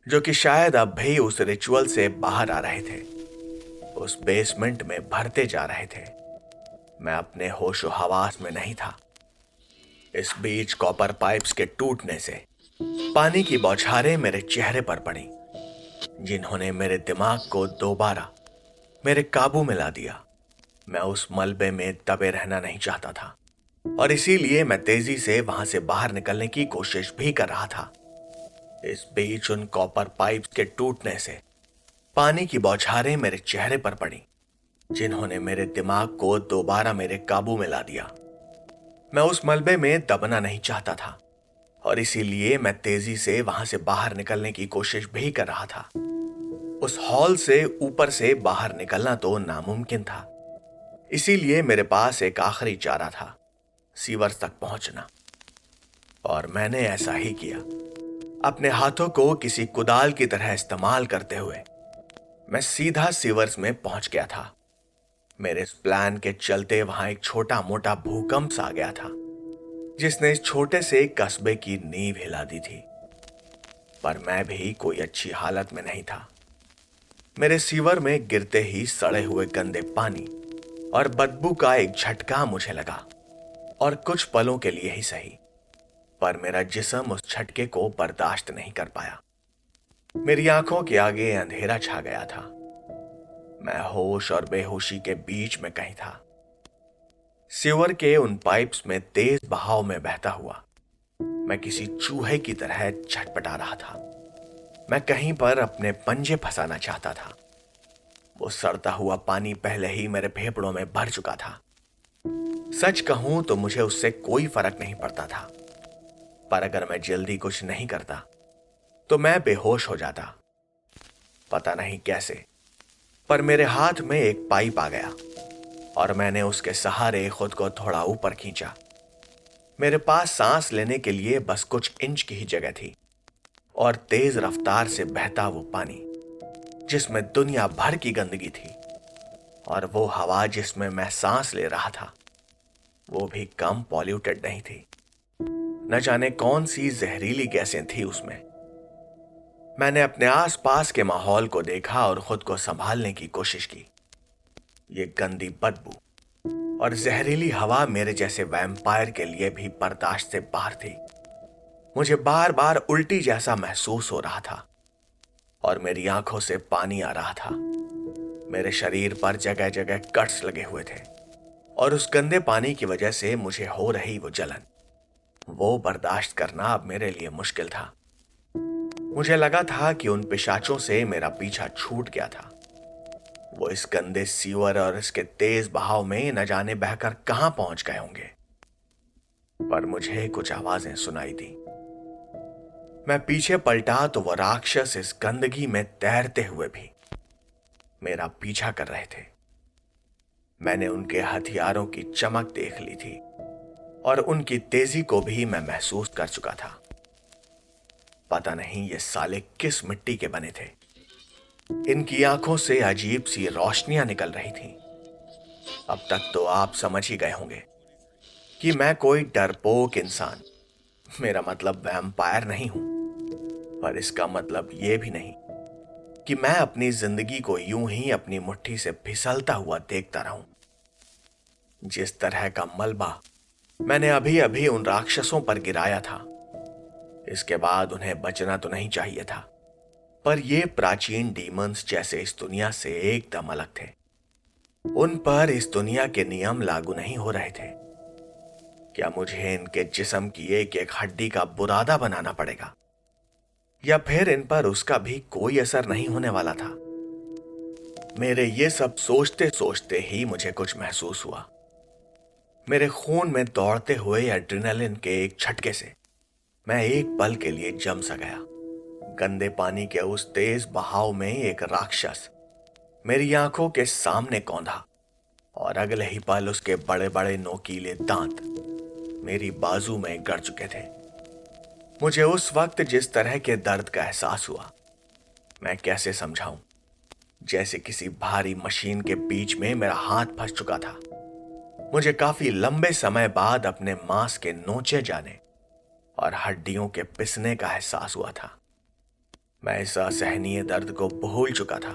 जो कि शायद अब भी उस रिचुअल से बाहर आ रहे थे, उस बेसमेंट में भरते जा रहे थे। मैं अपने होशो हवास में नहीं था। इस बीच कॉपर पाइप्स के टूटने से पानी की बौछारें मेरे चेहरे पर पड़ी, जिन्होंने मेरे दिमाग को दोबारा मेरे काबू में ला दिया। मैं उस मलबे में दबे रहना नहीं चाहता था और इसीलिए मैं तेजी से वहां से बाहर निकलने की कोशिश भी कर रहा था। इस बीच उन कॉपर पाइप्स के टूटने से पानी की बौछारें मेरे चेहरे पर पड़ी, जिन्होंने मेरे दिमाग को दोबारा मेरे काबू में ला दिया। मैं उस मलबे में दबना नहीं चाहता था और इसीलिए मैं तेजी से वहां से बाहर निकलने की कोशिश भी कर रहा था। उस हॉल से ऊपर से बाहर निकलना तो नामुमकिन था, इसीलिए मेरे पास एक आखिरी चारा था, सीवर्स तक पहुंचना। और मैंने ऐसा ही किया। अपने हाथों को किसी कुदाल की तरह इस्तेमाल करते हुए मैं सीधा सीवर्स में पहुंच गया था। मेरे इस प्लान के चलते वहां एक छोटा मोटा भूकंप सा आ गया था, जिसने इस छोटे से कस्बे की नींव हिला दी थी। पर मैं भी कोई अच्छी हालत में नहीं था। मेरे सीवर में गिरते ही सड़े हुए गंदे पानी और बदबू का एक झटका मुझे लगा, और कुछ पलों के लिए ही सही, पर मेरा जिस्म उस झटके को बर्दाश्त नहीं कर पाया। मेरी आंखों के आगे अंधेरा छा गया था। मैं होश और बेहोशी के बीच में कहीं था। सीवर के उन पाइप्स में तेज बहाव में बहता हुआ मैं किसी चूहे की तरह छटपटा रहा था। मैं कहीं पर अपने पंजे फंसाना चाहता था। वो सड़ता हुआ पानी पहले ही मेरे फेफड़ों में भर चुका था। सच कहूं तो मुझे उससे कोई फर्क नहीं पड़ता था, पर अगर मैं जल्दी कुछ नहीं करता तो मैं बेहोश हो जाता। पता नहीं कैसे, पर मेरे हाथ में एक पाइप आ गया और मैंने उसके सहारे खुद को थोड़ा ऊपर खींचा। मेरे पास सांस लेने के लिए बस कुछ इंच की ही जगह थी और तेज रफ्तार से बहता वो पानी जिसमें दुनिया भर की गंदगी थी, और वो हवा जिसमें मैं सांस ले रहा था वो भी कम पॉल्यूटेड नहीं थी। न जाने कौन सी जहरीली गैसें थी उसमें। मैंने अपने आसपास के माहौल को देखा और खुद को संभालने की कोशिश की। ये गंदी बदबू और जहरीली हवा मेरे जैसे वैम्पायर के लिए भी बर्दाश्त से बाहर थी। मुझे बार बार उल्टी जैसा महसूस हो रहा था और मेरी आंखों से पानी आ रहा था। मेरे शरीर पर जगह जगह कट्स लगे हुए थे और उस गंदे पानी की वजह से मुझे हो रही वो जलन, वो बर्दाश्त करना अब मेरे लिए मुश्किल था। मुझे लगा था कि उन पिशाचों से मेरा पीछा छूट गया था। वो इस गंदे सीवर और इसके तेज बहाव में न जाने बहकर कहां पहुंच गए होंगे। पर मुझे कुछ आवाजें सुनाई दी। मैं पीछे पलटा तो वो राक्षस इस गंदगी में तैरते हुए भी मेरा पीछा कर रहे थे। मैंने उनके हथियारों की चमक देख ली थी और उनकी तेजी को भी मैं महसूस कर चुका था। पता नहीं ये साले किस मिट्टी के बने थे, इनकी आंखों से अजीब सी रोशनियां निकल रही थीं। अब तक तो आप समझ ही गए होंगे कि मैं कोई डरपोक इंसान, मेरा मतलब वैम्पायर नहीं हूं। पर इसका मतलब यह भी नहीं कि मैं अपनी जिंदगी को यूं ही अपनी मुट्ठी से फिसलता हुआ देखता रहूं। जिस तरह का मलबा मैंने अभी अभी उन राक्षसों पर गिराया था, इसके बाद उन्हें बचना तो नहीं चाहिए था। पर ये प्राचीन डीमंस जैसे इस दुनिया से एकदम अलग थे। उन पर इस दुनिया के नियम लागू नहीं हो रहे थे। क्या मुझे इनके जिस्म की एक एक हड्डी का बुरादा बनाना पड़ेगा, या फिर इन पर उसका भी कोई असर नहीं होने वाला था? मेरे ये सब सोचते सोचते ही मुझे कुछ महसूस हुआ। मेरे खून में दौड़ते हुए एड्रेनलिन के एक झटके से मैं एक पल के लिए जम सा गया। गंदे पानी के उस तेज बहाव में एक राक्षस मेरी आंखों के सामने कौंधा और अगले ही पल उसके बड़े बड़े नोकीले दांत मेरी बाजू में गड़ चुके थे। मुझे उस वक्त जिस तरह के दर्द का एहसास हुआ, मैं कैसे समझाऊं। जैसे किसी भारी मशीन के बीच में मेरा हाथ फंस चुका था। मुझे काफी लंबे समय बाद अपने मांस के नोचे जाने और हड्डियों के पिसने का एहसास हुआ था। मैं इस असहनीय दर्द को भूल चुका था।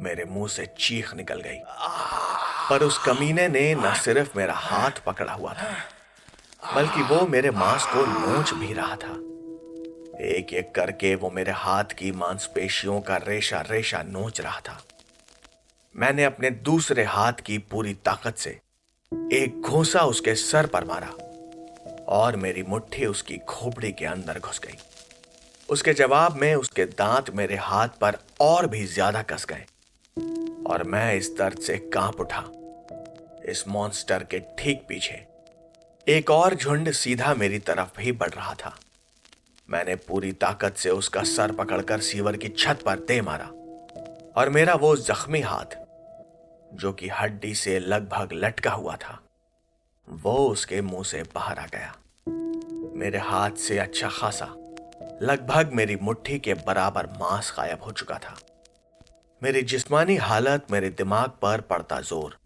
मेरे मुंह से चीख निकल गई। पर उस कमीने ने न सिर्फ मेरा हाथ पकड़ा हुआ था, बल्कि वो मेरे मांस को नोच भी रहा था। एक एक करके वो मेरे हाथ की मांसपेशियों का रेशा रेशा नोच रहा था। मैंने अपने दूसरे हाथ की पूरी ताकत से एक घूंसा उसके सर पर मारा और मेरी मुट्ठी उसकी खोपड़ी के अंदर घुस गई। उसके जवाब में उसके दांत मेरे हाथ पर और भी ज्यादा कस गए और मैं इस दर्द से कांप उठा। इस मॉन्स्टर के ठीक पीछे एक और झुंड सीधा मेरी तरफ ही बढ़ रहा था। मैंने पूरी ताकत से उसका सर पकड़कर सीवर की छत पर दे मारा और मेरा वो जख्मी हाथ, जो कि हड्डी से लगभग लटका हुआ था, वो उसके मुंह से बाहर आ गया। मेरे हाथ से अच्छा खासा लगभग मेरी मुट्ठी के बराबर मांस गायब हो चुका था। मेरी जिस्मानी हालत मेरे दिमाग पर पड़ता जोर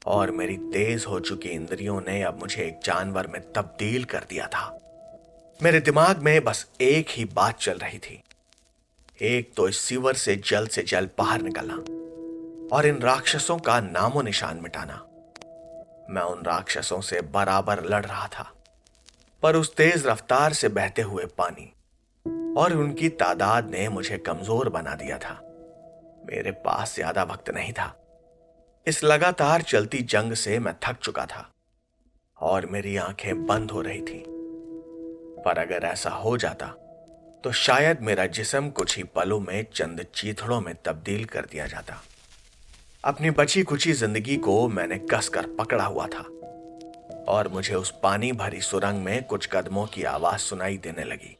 और मेरी तेज हो चुकी इंद्रियों ने अब मुझे एक जानवर में तब्दील कर दिया था। मेरे दिमाग में बस एक ही बात चल रही थी, एक तो इस सीवर से जल्द बाहर निकलना और इन राक्षसों का नामो निशान मिटाना। मैं उन राक्षसों से बराबर लड़ रहा था, पर उस तेज रफ्तार से बहते हुए पानी और उनकी तादाद ने मुझे कमजोर बना दिया था। मेरे पास ज्यादा वक्त नहीं था। इस लगातार चलती जंग से मैं थक चुका था और मेरी आंखें बंद हो रही थीं। पर अगर ऐसा हो जाता तो शायद मेरा जिस्म कुछ ही पलों में चंद चीथड़ों में तब्दील कर दिया जाता। अपनी बची कुची जिंदगी को मैंने कसकर पकड़ा हुआ था और मुझे उस पानी भरी सुरंग में कुछ कदमों की आवाज सुनाई देने लगी।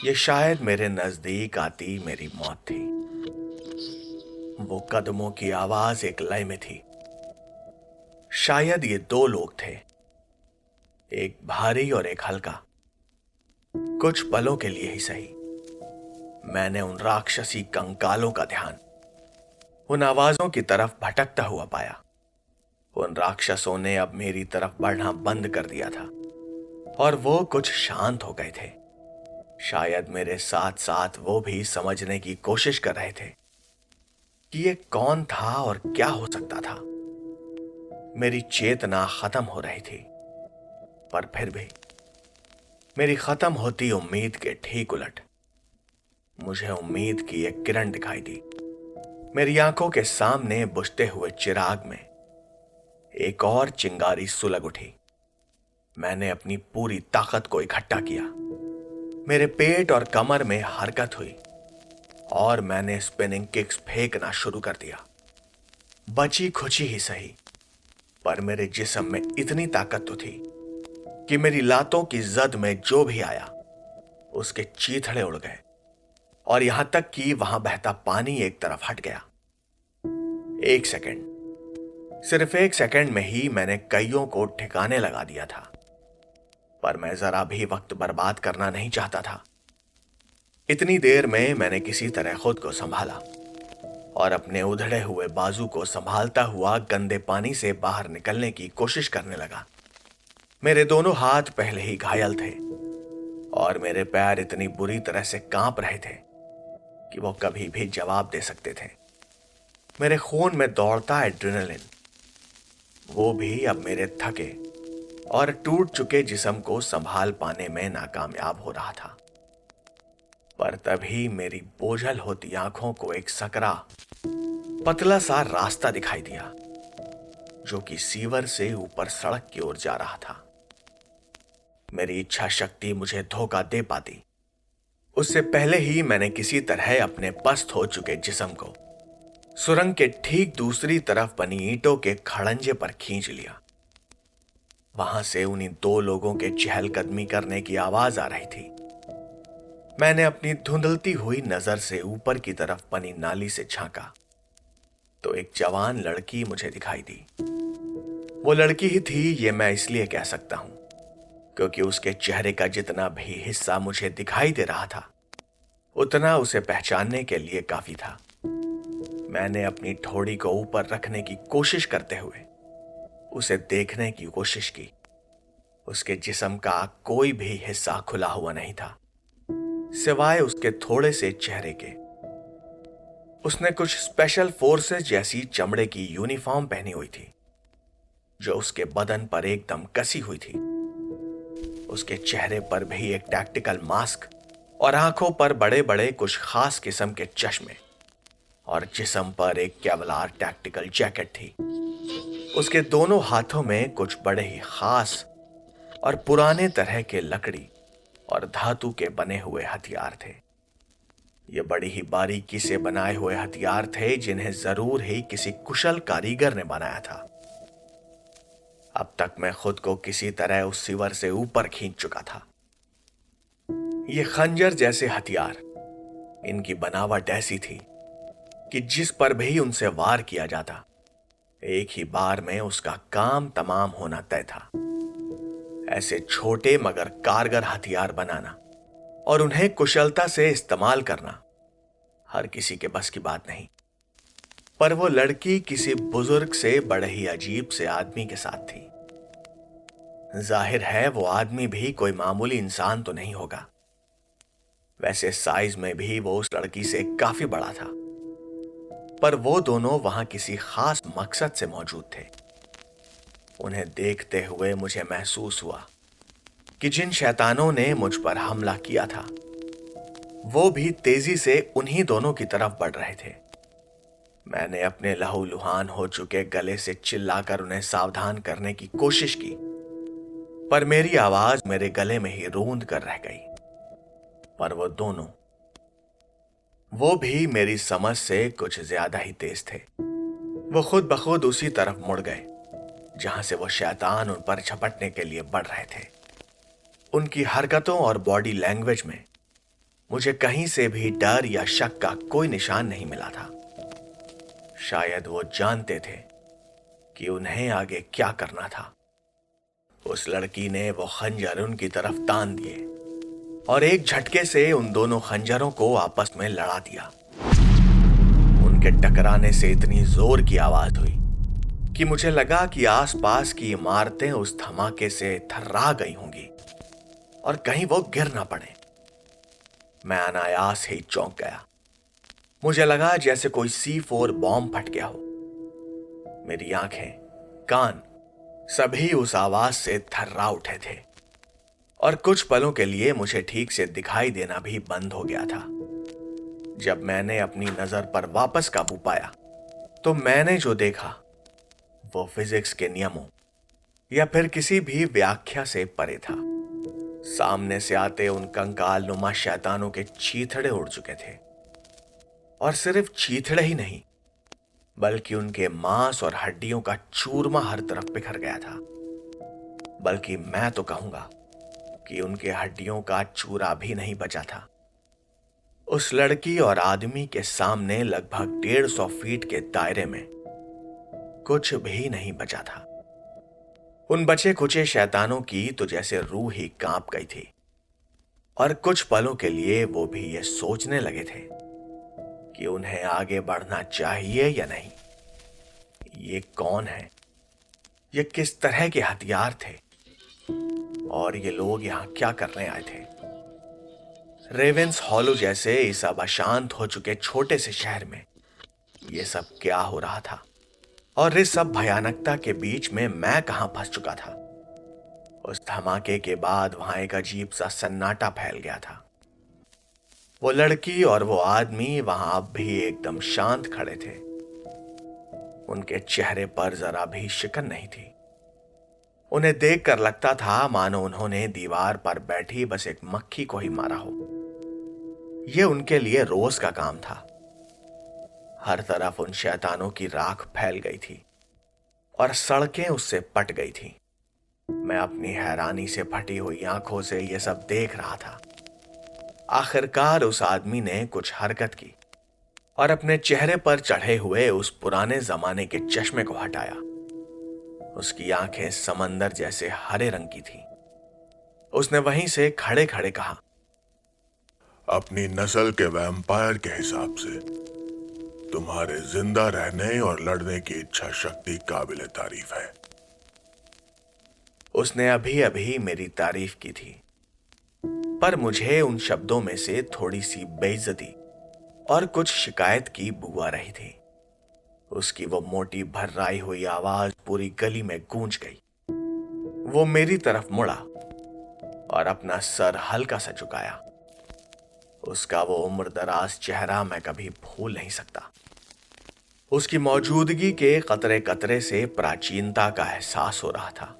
ये शायद मेरे नजदीक आती मेरी मौत थी। वो कदमों की आवाज एक लय में थी। शायद ये दो लोग थे, एक भारी और एक हल्का। कुछ पलों के लिए ही सही, मैंने उन राक्षसी कंकालों का ध्यान उन आवाजों की तरफ भटकता हुआ पाया। उन राक्षसों ने अब मेरी तरफ बढ़ना बंद कर दिया था और वो कुछ शांत हो गए थे। शायद मेरे साथ साथ वो भी समझने की कोशिश कर रहे थे कि ये कौन था और क्या हो सकता था। मेरी चेतना खत्म हो रही थी, पर फिर भी मेरी खत्म होती उम्मीद के ठीक उलट मुझे उम्मीद की एक किरण दिखाई दी। मेरी आंखों के सामने बुझते हुए चिराग में एक और चिंगारी सुलग उठी। मैंने अपनी पूरी ताकत को इकट्ठा किया। मेरे पेट और कमर में हरकत हुई और मैंने स्पिनिंग किक्स फेंकना शुरू कर दिया। बची खुची ही सही, पर मेरे जिस्म में इतनी ताकत तो थी कि मेरी लातों की जद में जो भी आया उसके चीथड़े उड़ गए और यहां तक कि वहां बहता पानी एक तरफ हट गया। एक सेकंड, सिर्फ एक सेकंड में ही मैंने कईयों को ठिकाने लगा दिया था, पर मैं जरा भी वक्त बर्बाद करना नहीं चाहता था। इतनी देर में मैंने किसी तरह खुद को संभाला और अपने उधड़े हुए बाजू को संभालता हुआ गंदे पानी से बाहर निकलने की कोशिश करने लगा। मेरे दोनों हाथ पहले ही घायल थे और मेरे पैर इतनी बुरी तरह से कांप रहे थे कि वो कभी भी जवाब दे सकते थे। मेरे खून में दौड़ता एड्रेनलिन, वो भी अब मेरे थके और टूट चुके जिस्म को संभाल पाने में नाकामयाब हो रहा था। पर तभी मेरी बोझल होती आंखों को एक सकरा पतला सा रास्ता दिखाई दिया जो कि सीवर से ऊपर सड़क की ओर जा रहा था। मेरी इच्छा शक्ति मुझे धोखा दे पाती उससे पहले ही मैंने किसी तरह अपने पस्त हो चुके जिस्म को सुरंग के ठीक दूसरी तरफ बनी ईंटों के खड़ंजे पर खींच लिया। वहां से उन्हीं दो लोगों के चहलकदमी करने की आवाज आ रही थी। मैंने अपनी धुंधलती हुई नजर से ऊपर की तरफ बनी नाली से झांका तो एक जवान लड़की मुझे दिखाई दी। वो लड़की ही थी, ये मैं इसलिए कह सकता हूं क्योंकि उसके चेहरे का जितना भी हिस्सा मुझे दिखाई दे रहा था उतना उसे पहचानने के लिए काफी था। मैंने अपनी ठोड़ी को ऊपर रखने की कोशिश करते हुए उसे देखने की कोशिश की। उसके जिस्म का कोई भी हिस्सा खुला हुआ नहीं था सिवाय उसके थोड़े से चेहरे के। उसने कुछ स्पेशल फोर्सेस जैसी चमड़े की यूनिफॉर्म पहनी हुई थी जो उसके बदन पर एकदम कसी हुई थी। उसके चेहरे पर भी एक टैक्टिकल मास्क और आंखों पर बड़े बड़े कुछ खास किस्म के चश्मे और जिस्म पर एक केवलार टैक्टिकल जैकेट थी। उसके दोनों हाथों में कुछ बड़े ही खास और पुराने तरह के लकड़ी और धातु के बने हुए हथियार थे। ये बड़ी ही बारीकी से बनाए हुए हथियार थे जिन्हें जरूर ही किसी कुशल कारीगर ने बनाया था। अब तक मैं खुद को किसी तरह उस सीवर से ऊपर खींच चुका था। ये खंजर जैसे हथियार, इनकी बनावट ऐसी थी कि जिस पर भी उनसे वार किया जाता एक ही बार में उसका काम तमाम होना तय था। ऐसे छोटे मगर कारगर हथियार बनाना और उन्हें कुशलता से इस्तेमाल करना हर किसी के बस की बात नहीं। पर वो लड़की किसी बुजुर्ग से बड़े ही अजीब से आदमी के साथ थी। जाहिर है वो आदमी भी कोई मामूली इंसान तो नहीं होगा। वैसे साइज में भी वो उस लड़की से काफी बड़ा था। पर वो दोनों वहां किसी खास मकसद से मौजूद थे। उन्हें देखते हुए मुझे महसूस हुआ कि जिन शैतानों ने मुझ पर हमला किया था वो भी तेजी से उन्हीं दोनों की तरफ बढ़ रहे थे। मैंने अपने लहूलुहान हो चुके गले से चिल्लाकर उन्हें सावधान करने की कोशिश की पर मेरी आवाज मेरे गले में ही रूंध कर रह गई। पर वो दोनों वो भी मेरी समझ से कुछ ज्यादा ही तेज थे। वो खुद ब खुद उसी तरफ मुड़ गए जहां से वो शैतान उन पर झपटने के लिए बढ़ रहे थे। उनकी हरकतों और बॉडी लैंग्वेज में मुझे कहीं से भी डर या शक का कोई निशान नहीं मिला था। शायद वो जानते थे कि उन्हें आगे क्या करना था। उस लड़की ने वो खंजर उनकी तरफ तान दिए और एक झटके से उन दोनों खंजरों को आपस में लड़ा दिया। उनके टकराने से इतनी जोर की आवाज हुई कि मुझे लगा कि आसपास की इमारतें उस धमाके से थर्रा गई होंगी और कहीं वो गिर ना पड़े। मैं अनायास ही चौंक गया। मुझे लगा जैसे कोई C4 बॉम्ब फट गया हो। मेरी आंखें, कान सभी उस आवाज से थर्रा उठे थे और कुछ पलों के लिए मुझे ठीक से दिखाई देना भी बंद हो गया था। जब मैंने अपनी नजर पर वापस काबू पाया तो मैंने जो देखा वो फिजिक्स के नियमों या फिर किसी भी व्याख्या से परे था। सामने से आते उन कंकाल नुमा शैतानों के चीथड़े उड़ चुके थे और सिर्फ चीथड़े ही नहीं बल्कि उनके मांस और हड्डियों का चूरमा हर तरफ बिखर गया था। बल्कि मैं तो कहूंगा कि उनके हड्डियों का चूरा भी नहीं बचा था। उस लड़की और आदमी के सामने लगभग 150 फीट के दायरे में कुछ भी नहीं बचा था। उन बचे खुचे शैतानों की तो जैसे रूह ही कांप गई थी। और कुछ पलों के लिए वो भी ये सोचने लगे थे कि उन्हें आगे बढ़ना चाहिए या नहीं। ये कौन है, ये किस तरह के हथियार थे और ये लोग यहां क्या करने आए थे। रेवेंस हॉलो जैसे इस अब अशांत हो चुके छोटे से शहर में ये सब क्या हो रहा था, और इस सब भयानकता के बीच में मैं कहां फंस चुका था। उस धमाके के बाद वहां एक अजीब सा सन्नाटा फैल गया था। वो लड़की और वो आदमी वहां अब भी एकदम शांत खड़े थे। उनके चेहरे पर जरा भी शिकन नहीं थी। उन्हें देखकर लगता था मानो उन्होंने दीवार पर बैठी बस एक मक्खी को ही मारा हो। यह उनके लिए रोज का काम था। हर तरफ उन शैतानों की राख फैल गई थी और सड़कें उससे पट गई थी। मैं अपनी हैरानी से फटी हुई आंखों से यह सब देख रहा था। आखिरकार उस आदमी ने कुछ हरकत की और अपने चेहरे पर चढ़े हुए उस पुराने जमाने के चश्मे को हटाया। उसकी आंखें समंदर जैसे हरे रंग की थी। उसने वहीं से खड़े खड़े कहा, अपनी नस्ल के वैम्पायर के हिसाब से तुम्हारे जिंदा रहने और लड़ने की इच्छा शक्ति काबिले तारीफ है। उसने अभी अभी मेरी तारीफ की थी, पर मुझे उन शब्दों में से थोड़ी सी बेइज्जती और कुछ शिकायत की बू आ रही थी। उसकी वो मोटी भर्राई हुई आवाज पूरी गली में गूंज गई। वो मेरी तरफ मुड़ा और अपना सर हल्का सा झुकाया। उसका वो उम्रदराज चेहरा मैं कभी भूल नहीं सकता। उसकी मौजूदगी के कतरे कतरे से प्राचीनता का एहसास हो रहा था।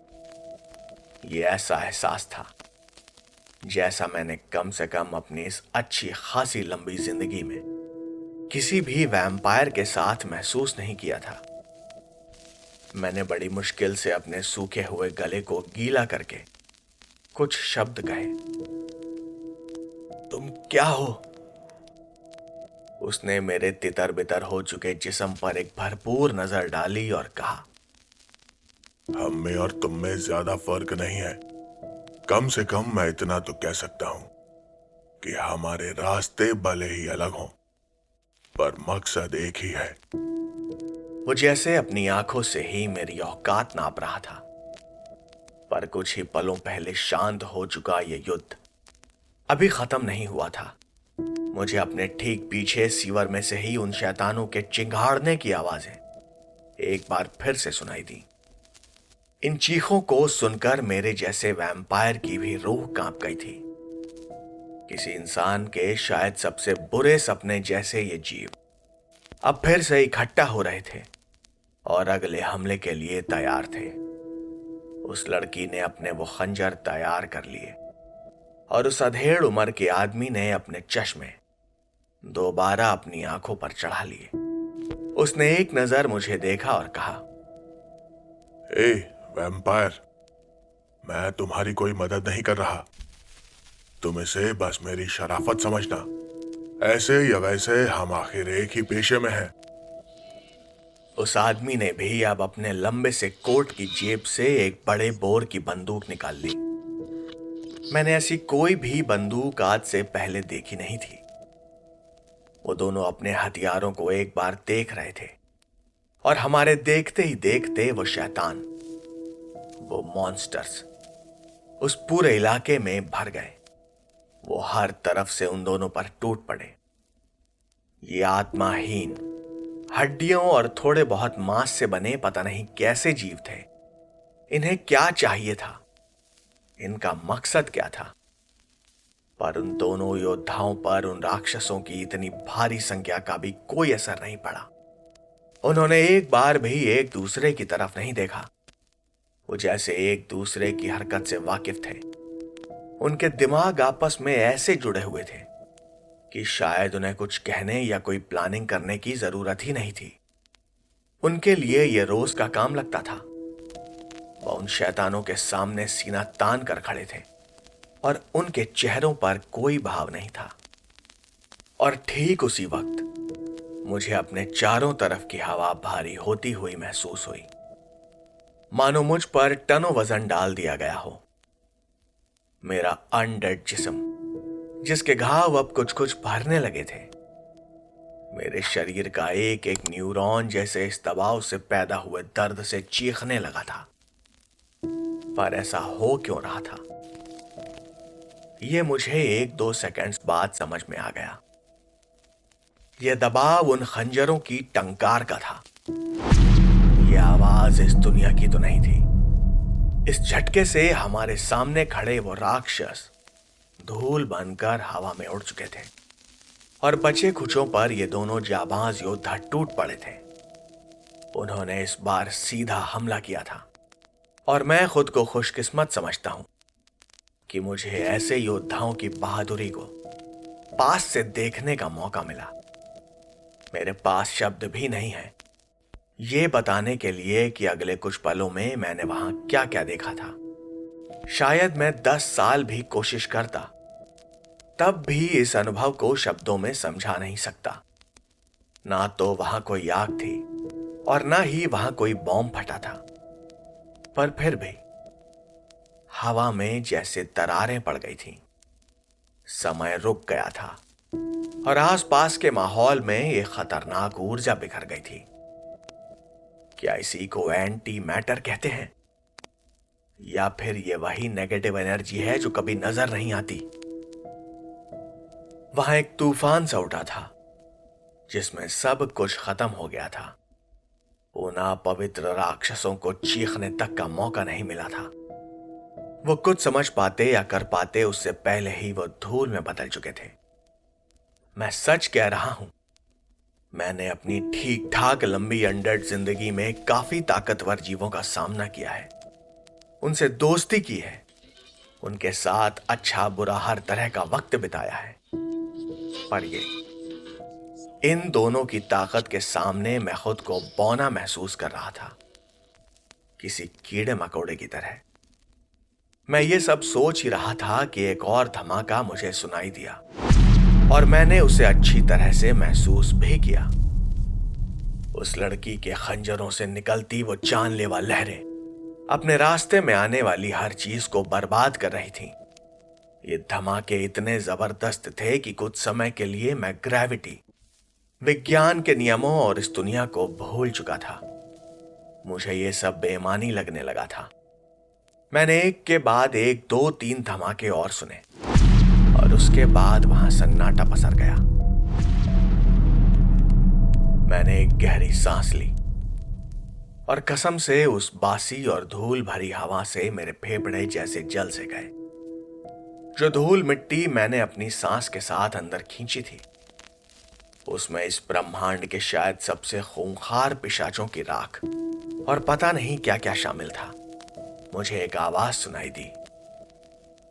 ये ऐसा एहसास था जैसा मैंने कम से कम अपनी इस अच्छी खासी लंबी जिंदगी में किसी भी वैम्पायर के साथ महसूस नहीं किया था। मैंने बड़ी मुश्किल से अपने सूखे हुए गले को गीला करके कुछ शब्द कहे। तुम क्या हो? उसने मेरे तितर बितर हो चुके जिस्म पर एक भरपूर नजर डाली और कहा, हम में और तुम में ज्यादा फर्क नहीं है। कम से कम मैं इतना तो कह सकता हूं कि हमारे रास्ते भले ही अलग हों, पर मकसद एक ही है। वो जैसे अपनी आंखों से ही मेरी औकात नाप रहा था। पर कुछ ही पलों पहले शांत हो चुका ये युद्ध अभी खत्म नहीं हुआ था। मुझे अपने ठीक पीछे सीवर में से ही उन शैतानों के चिंघाड़ने की आवाजें एक बार फिर से सुनाई दी। इन चीखों को सुनकर मेरे जैसे वैम्पायर की भी रूह कांप गई थी। किसी इंसान के शायद सबसे बुरे सपने जैसे ये जीव अब फिर से इकट्ठा हो रहे थे और अगले हमले के लिए तैयार थे। उस लड़की ने अपने वो खंजर तैयार कर लिए और उस अधेड़ उम्र के आदमी ने अपने चश्मे दोबारा अपनी आंखों पर चढ़ा लिए। उसने एक नजर मुझे देखा और कहा, ए वैम्पायर, मैं तुम्हारी कोई मदद नहीं कर रहा। तुम इसे बस मेरी शराफत समझना। ऐसे या वैसे हम आखिर एक ही पेशे में हैं। उस आदमी ने भी अब अपने लंबे से कोट की जेब से एक बड़े बोर की बंदूक निकाल ली। मैंने ऐसी कोई भी बंदूक आज से पहले देखी नहीं थी। वो दोनों अपने हथियारों को एक बार देख रहे थे और हमारे देखते ही देखते वो शैतान, वो मॉन्स्टर्स उस पूरे इलाके में भर गए। वो हर तरफ से उन दोनों पर टूट पड़े। ये आत्माहीन, हड्डियों और थोड़े बहुत मांस से बने पता नहीं कैसे जीव थे। इन्हें क्या चाहिए था? इनका मकसद क्या था? पर उन दोनों योद्धाओं पर उन राक्षसों की इतनी भारी संख्या का भी कोई असर नहीं पड़ा। उन्होंने एक बार भी एक दूसरे की तरफ नहीं देखा। वो जैसे एक दूसरे की हरकत से वाकिफ थे। उनके दिमाग आपस में ऐसे जुड़े हुए थे कि शायद उन्हें कुछ कहने या कोई प्लानिंग करने की जरूरत ही नहीं थी। उनके लिए यह रोज का काम लगता था। वह उन शैतानों के सामने सीना तान कर खड़े थे और उनके चेहरों पर कोई भाव नहीं था। और ठीक उसी वक्त मुझे अपने चारों तरफ की हवा भारी होती हुई महसूस हुई, मानो मुझ पर टनों वजन डाल दिया गया हो। मेरा अनडेड जिस्म जिसके घाव अब कुछ कुछ भरने लगे थे। मेरे शरीर का एक एक न्यूरॉन जैसे इस दबाव से पैदा हुए दर्द से चीखने लगा था। पर ऐसा हो क्यों रहा था, यह मुझे 1-2 सेकंड्स बाद समझ में आ गया। यह दबाव उन खंजरों की टंकार का था। यह आवाज इस दुनिया की तो नहीं थी। इस झटके से हमारे सामने खड़े वो राक्षस धूल बनकर हवा में उड़ चुके थे और बचे खुचों पर ये दोनों जाबाज योद्धा टूट पड़े थे। उन्होंने इस बार सीधा हमला किया था और मैं खुद को खुशकिस्मत समझता हूं कि मुझे ऐसे योद्धाओं की बहादुरी को पास से देखने का मौका मिला। मेरे पास शब्द भी नहीं है ये बताने के लिए कि अगले कुछ पलों में मैंने वहां क्या क्या देखा था। शायद मैं 10 साल भी कोशिश करता, तब भी इस अनुभव को शब्दों में समझा नहीं सकता। ना तो वहां कोई आग थी और ना ही वहां कोई बॉम्ब फटा था, पर फिर भी हवा में जैसे दरारें पड़ गई थीं। समय रुक गया था और आसपास के माहौल में एक खतरनाक ऊर्जा बिखर गई थी। क्या इसी को एंटी मैटर कहते हैं, या फिर ये वही नेगेटिव एनर्जी है जो कभी नजर नहीं आती। वहां एक तूफान सा उठा था जिसमें सब कुछ खत्म हो गया था। उन अपवित्र राक्षसों को चीखने तक का मौका नहीं मिला था। वो कुछ समझ पाते या कर पाते उससे पहले ही वो धूल में बदल चुके थे। मैं सच कह रहा हूं, मैंने अपनी ठीक ठाक लंबी अनडेड जिंदगी में काफी ताकतवर जीवों का सामना किया है, उनसे दोस्ती की है, उनके साथ अच्छा बुरा हर तरह का वक्त बिताया है। पर ये इन दोनों की ताकत के सामने मैं खुद को बौना महसूस कर रहा था, किसी कीड़े मकोड़े की तरह। मैं ये सब सोच ही रहा था कि एक और धमाका मुझे सुनाई दिया और मैंने उसे अच्छी तरह से महसूस भी किया। उस लड़की के खंजरों से निकलती वो जानलेवा लहरें अपने रास्ते में आने वाली हर चीज को बर्बाद कर रही थीं। ये धमाके इतने जबरदस्त थे कि कुछ समय के लिए मैं ग्रेविटी, विज्ञान के नियमों और इस दुनिया को भूल चुका था। मुझे ये सब बेईमानी लगने लगा था। मैंने एक के बाद एक 2-3 धमाके और सुने और उसके बाद वहां सन्नाटा पसर गया। मैंने एक गहरी सांस ली और कसम से उस बासी और धूल भरी हवा से मेरे फेफड़े जैसे जल से गए। जो धूल मिट्टी मैंने अपनी सांस के साथ अंदर खींची थी, उसमें इस ब्रह्मांड के शायद सबसे खूंखार पिशाचों की राख और पता नहीं क्या क्या शामिल था। मुझे एक आवाज सुनाई दी,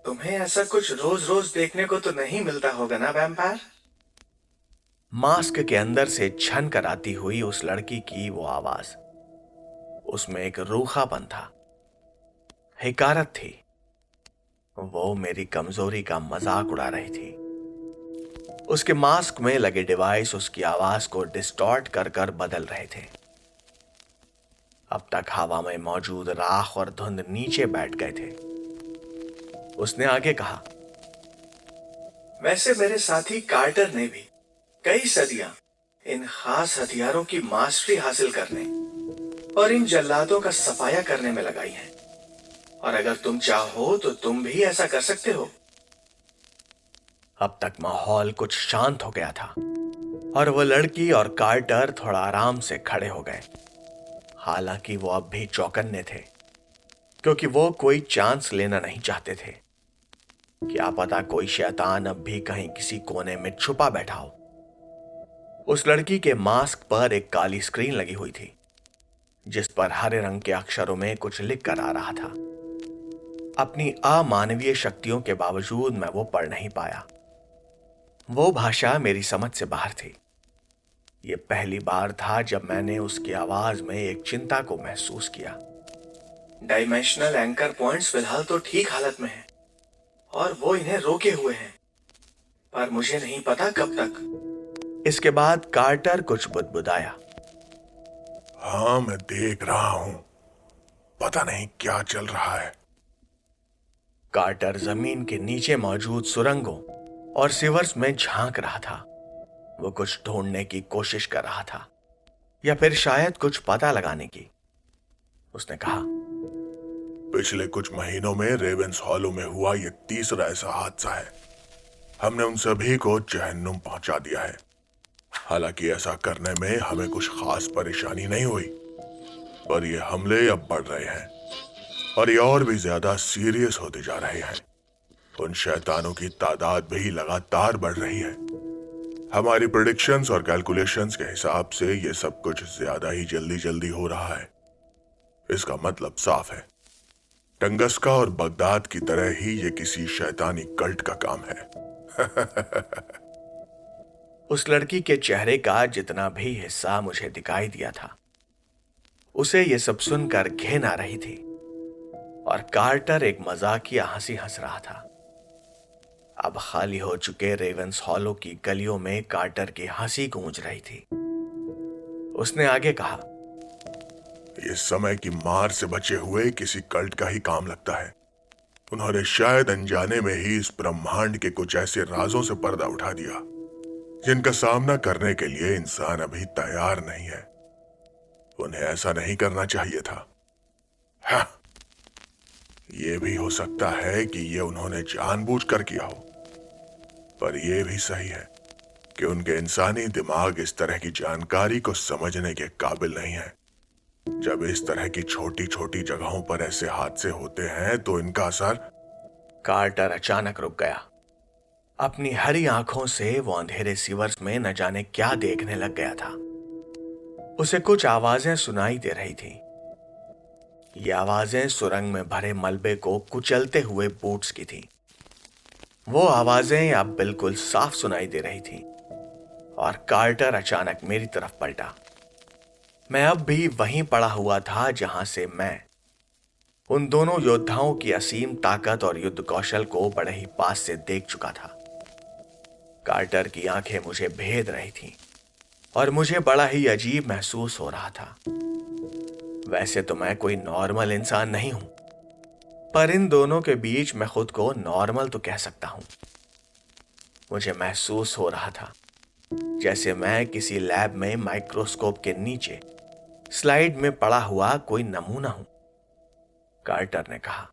तुम्हें ऐसा कुछ रोज रोज देखने को तो नहीं मिलता होगा ना वैम्पायर? मास्क के अंदर से छन कर आती हुई उस लड़की की वो आवाज, उसमें एक रूखापन था, हिकारत थी। वो मेरी कमजोरी का मजाक उड़ा रही थी। उसके मास्क में लगे डिवाइस उसकी आवाज को डिस्टॉर्ट कर कर बदल रहे थे। अब तक हवा में मौजूद राख और धुंध नीचे बैठ गए थे। उसने आगे कहा, वैसे मेरे साथी कार्टर ने भी कई सदियां इन खास हथियारों की मास्टरी हासिल करने और इन जल्लादों का सफाया करने में लगाई है, और अगर तुम चाहो तो तुम भी ऐसा कर सकते हो। अब तक माहौल कुछ शांत हो गया था और वो लड़की और कार्टर थोड़ा आराम से खड़े हो गए। हालांकि वो अब भी चौकन्ने थे, क्योंकि वो कोई चांस लेना नहीं चाहते थे। क्या पता कोई शैतान अब भी कहीं किसी कोने में छुपा बैठा हो। उस लड़की के मास्क पर एक काली स्क्रीन लगी हुई थी, जिस पर हरे रंग के अक्षरों में कुछ लिख कर आ रहा था। अपनी अमानवीय शक्तियों के बावजूद मैं वो पढ़ नहीं पाया। वो भाषा मेरी समझ से बाहर थी। ये पहली बार था जब मैंने उसकी आवाज में एक चिंता को महसूस किया। डायमेंशनल एंकर पॉइंट्स फिलहाल तो ठीक हालत में हैं और वो इन्हें रोके हुए हैं, पर मुझे नहीं पता कब तक। इसके बाद कार्टर कुछ बुदबुदाया, हाँ मैं देख रहा हूं, पता नहीं क्या चल रहा है। कार्टर जमीन के नीचे मौजूद सुरंगों और सिवर्स में झांक रहा था। वो कुछ ढूंढने की कोशिश कर रहा था, या फिर शायद कुछ पता लगाने की। उसने कहा, पिछले कुछ महीनों में रेवेंस हॉलो में हुआ ये तीसरा ऐसा हादसा है। हमने उन सभी को जहन्नुम पहुंचा दिया है। हालांकि ऐसा करने में हमें कुछ खास परेशानी नहीं हुई, पर ये हमले अब बढ़ रहे हैं और ये और भी ज्यादा सीरियस होते जा रहे हैं। उन शैतानों की तादाद भी लगातार बढ़ रही है। हमारी प्रेडिक्शंस और कैलकुलेशंस के हिसाब से ये सब कुछ ज्यादा ही जल्दी जल्दी हो रहा है। इसका मतलब साफ है, टंगस्का और बगदाद की तरह ही ये किसी शैतानी कल्ट का काम है। उस लड़की के चेहरे का जितना भी हिस्सा मुझे दिखाई दिया था, उसे ये सब सुनकर घिन आ रही थी, और कार्टर एक मजाकिया हंसी हंस रहा था। अब खाली हो चुके रेवेंस हॉलो की गलियों में कार्टर की हंसी गूंज रही थी। उसने आगे कहा, इस समय की मार से बचे हुए किसी कल्ट का ही काम लगता है। उन्होंने शायद अनजाने में ही इस ब्रह्मांड के कुछ ऐसे राजों से पर्दा उठा दिया जिनका सामना करने के लिए इंसान अभी तैयार नहीं है। उन्हें ऐसा नहीं करना चाहिए था। हाँ, यह भी हो सकता है कि यह उन्होंने जानबूझकर किया हो, पर यह भी सही है कि उनके इंसानी दिमाग इस तरह की जानकारी को समझने के काबिल नहीं है। जब इस तरह की छोटी छोटी जगहों पर ऐसे हादसे होते हैं तो इनका असर। कार्टर अचानक रुक गया। अपनी हरी आंखों से वो अंधेरे सीवर्स में न जाने क्या देखने लग गया था। उसे कुछ आवाजें सुनाई दे रही थी। ये आवाजें सुरंग में भरे मलबे को कुचलते हुए बूट्स की थी। वो आवाजें अब बिल्कुल साफ सुनाई दे रही थी, और कार्टर अचानक मेरी तरफ पलटा। मैं अब भी वहीं पड़ा हुआ था जहां से मैं उन दोनों योद्धाओं की असीम ताकत और युद्ध कौशल को बड़े ही पास से देख चुका था। कार्टर की आंखें मुझे भेद रही थीं, और मुझे बड़ा ही अजीब महसूस हो रहा था। वैसे तो मैं कोई नॉर्मल इंसान नहीं हूं, पर इन दोनों के बीच मैं खुद को नॉर्मल तो कह सकता हूं। मुझे महसूस हो रहा था जैसे मैं किसी लैब में माइक्रोस्कोप के नीचे स्लाइड में पड़ा हुआ कोई नमूना हूं। कार्टर ने कहा,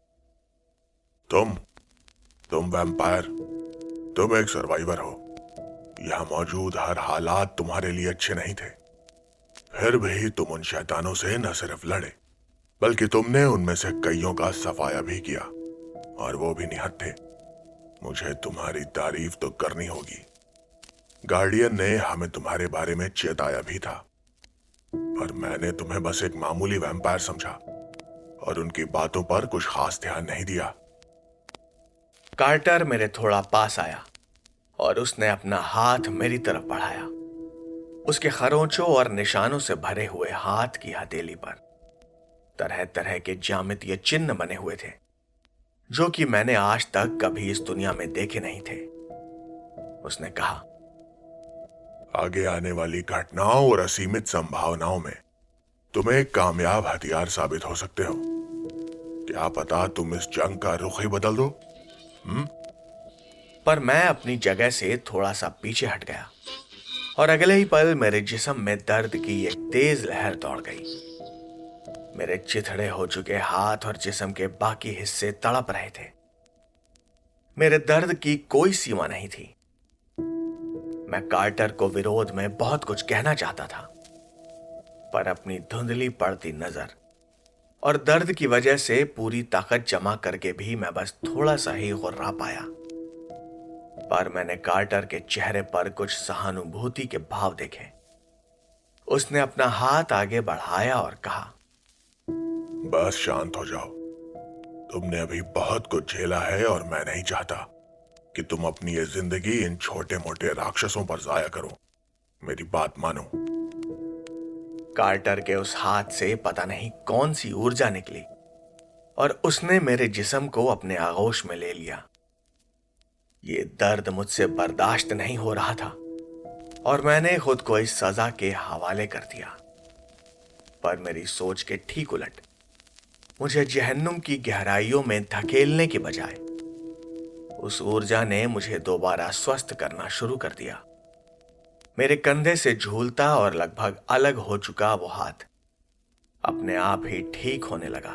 तुम वैम्पायर, तुम एक सर्वाइवर हो। यहां मौजूद हर हालात तुम्हारे लिए अच्छे नहीं थे। फिर भी तुम उन शैतानों से न सिर्फ लड़े, बल्कि तुमने उनमें से कईयों का सफाया भी किया, और वो भी निहत्थे। मुझे तुम्हारी तारीफ तो करनी होगी। गार्डियन ने हमें तुम्हारे बारे में चेताया भी था, पर मैंने तुम्हें बस एक मामूली वैम्पायर समझा और उनकी बातों पर कुछ खास ध्यान नहीं दिया। कार्टर मेरे थोड़ा पास आया और उसने अपना हाथ मेरी तरफ बढ़ाया। उसके खरोंचों और निशानों से भरे हुए हाथ की हथेली पर तरह तरह के ज्यामितीय चिन्ह बने हुए थे, जो कि मैंने आज तक कभी इस दुनिया में देखे नहीं थे। उसने कहा, आगे आने वाली घटनाओं और असीमित संभावनाओं में तुम एक कामयाब हथियार साबित हो सकते हो। क्या पता तुम इस जंग का रुख ही बदल दो। पर मैं अपनी जगह से थोड़ा सा पीछे हट गया, और अगले ही पल मेरे जिस्म में दर्द की एक तेज लहर दौड़ गई। मेरे चिथड़े हो चुके हाथ और जिस्म के बाकी हिस्से तड़प रहे थे। मेरे दर्द की कोई सीमा नहीं थी। मैं कार्टर को विरोध में बहुत कुछ कहना चाहता था, पर अपनी धुंधली पड़ती नजर और दर्द की वजह से पूरी ताकत जमा करके भी मैं बस थोड़ा सा ही गुर्रा पाया। पर मैंने कार्टर के चेहरे पर कुछ सहानुभूति के भाव देखे। उसने अपना हाथ आगे बढ़ाया और कहा, बस शांत हो जाओ। तुमने अभी बहुत कुछ झेला है और मैं नहीं चाहता कि तुम अपनी ये जिंदगी इन छोटे मोटे राक्षसों पर जाया करो। मेरी बात मानो। कार्टर के उस हाथ से पता नहीं कौन सी ऊर्जा निकली, और उसने मेरे जिस्म को अपने आगोश में ले लिया। ये दर्द मुझसे बर्दाश्त नहीं हो रहा था, और मैंने खुद को इस सजा के हवाले कर दिया। पर मेरी सोच के ठीक उलट, मुझे जहन्नुम की गहराइयों में धकेलने के बजाय उस ऊर्जा ने मुझे दोबारा स्वस्थ करना शुरू कर दिया। मेरे कंधे से झूलता और लगभग अलग हो चुका वो हाथ अपने आप ही ठीक होने लगा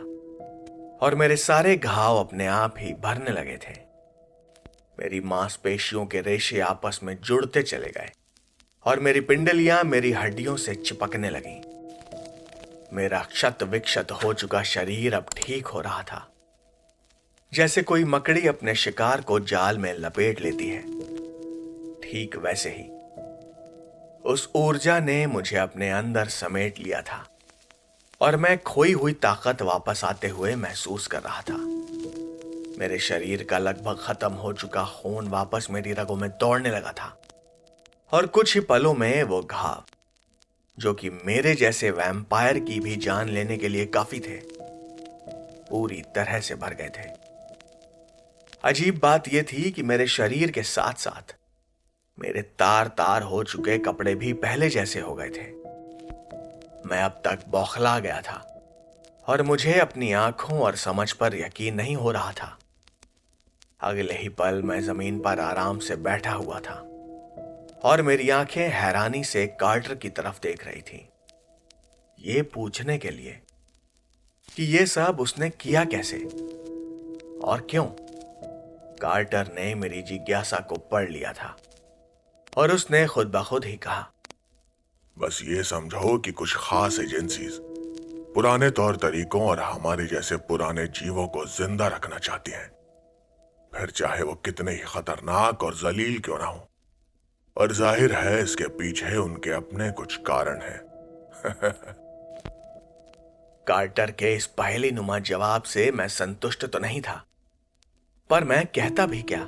और मेरे सारे घाव अपने आप ही भरने लगे थे। मेरी मांसपेशियों के रेशे आपस में जुड़ते चले गए और मेरी पिंडलियां मेरी हड्डियों से चिपकने लगीं। मेरा क्षत विक्षत हो चुका शरीर अब ठीक हो रहा था, जैसे कोई मकड़ी अपने शिकार को जाल में लपेट लेती है। ठीक वैसे ही उस ऊर्जा ने मुझे अपने अंदर समेट लिया था और मैं खोई हुई ताकत वापस आते हुए महसूस कर रहा था। मेरे शरीर का लगभग खत्म हो चुका खून वापस मेरी रगों में दौड़ने लगा था और कुछ ही पलों में वो घाव, जो कि मेरे जैसे वैम्पायर की भी जान लेने के लिए काफी थे, पूरी तरह से भर गए थे। अजीब बात यह थी कि मेरे शरीर के साथ साथ मेरे तार तार हो चुके कपड़े भी पहले जैसे हो गए थे। मैं अब तक बौखला गया था और मुझे अपनी आंखों और समझ पर यकीन नहीं हो रहा था। अगले ही पल मैं जमीन पर आराम से बैठा हुआ था और मेरी आंखें हैरानी से कार्टर की तरफ देख रही थी, ये पूछने के लिए कि ये सब उसने किया कैसे और क्यों। कार्टर ने मेरी जिज्ञासा को पढ़ लिया था और उसने खुद ब खुद ही कहा, बस ये समझो कि कुछ खास एजेंसीज पुराने तौर तरीकों और हमारे जैसे पुराने जीवों को जिंदा रखना चाहती हैं, फिर चाहे वो कितने ही खतरनाक और जलील क्यों ना हो। और जाहिर है इसके पीछे उनके अपने कुछ कारण हैं। कार्टर के इस पहेली नुमा जवाब से मैं संतुष्ट तो नहीं था, पर मैं कहता भी क्या।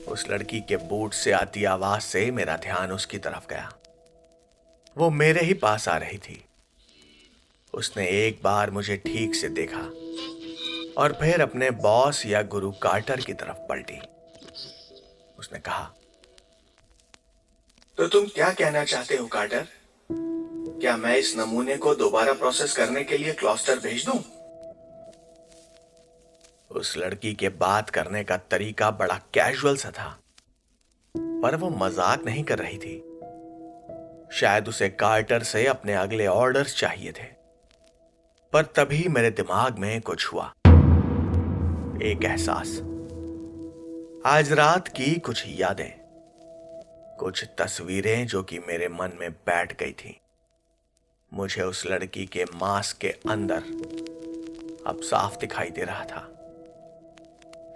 उस लड़की के बूट से आती आवाज से मेरा ध्यान उसकी तरफ गया। वो मेरे ही पास आ रही थी। उसने एक बार मुझे ठीक से देखा और फिर अपने बॉस या गुरु कार्टर की तरफ पलटी। उसने कहा, तो तुम क्या कहना चाहते हो कार्टर? क्या मैं इस नमूने को दोबारा प्रोसेस करने के लिए क्लॉस्टर भेज दूं? उस लड़की के बात करने का तरीका बड़ा कैजुअल सा था, पर वो मजाक नहीं कर रही थी। शायद उसे कार्टर से अपने अगले ऑर्डर्स चाहिए थे। पर तभी मेरे दिमाग में कुछ हुआ, एक एहसास। आज रात की कुछ यादें, कुछ तस्वीरें जो कि मेरे मन में बैठ गई थी। मुझे उस लड़की के मास्क के अंदर अब साफ दिखाई दे रहा था।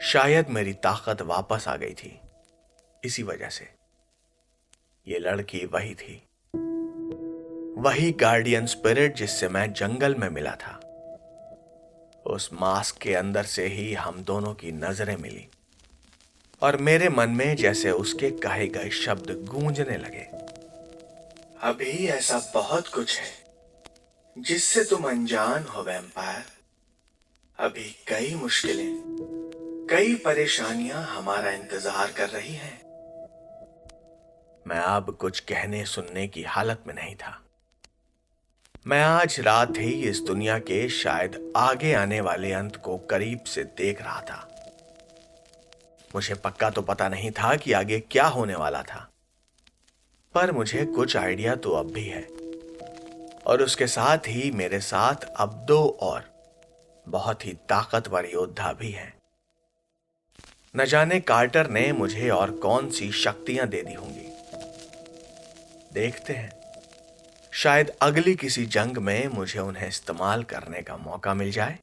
शायद मेरी ताकत वापस आ गई थी इसी वजह से। ये लड़की वही थी, वही गार्डियन स्पिरिट जिससे मैं जंगल में मिला था। उस मास्क के अंदर से ही हम दोनों की नजरें मिली और मेरे मन में जैसे उसके कहे गए शब्द गूंजने लगे, अभी ऐसा बहुत कुछ है जिससे तुम अनजान हो वैम्पायर। अभी कई मुश्किलें, कई परेशानियां हमारा इंतजार कर रही हैं। मैं अब कुछ कहने सुनने की हालत में नहीं था। मैं आज रात ही इस दुनिया के शायद आगे आने वाले अंत को करीब से देख रहा था। मुझे पक्का तो पता नहीं था कि आगे क्या होने वाला था, पर मुझे कुछ आइडिया तो अब भी है। और उसके साथ ही मेरे साथ अब 2 और बहुत ही ताकतवर योद्धा भी हैं। न जाने कार्टर ने मुझे और कौन सी शक्तियां दे दी होंगी। देखते हैं, शायद अगली किसी जंग में मुझे उन्हें इस्तेमाल करने का मौका मिल जाए।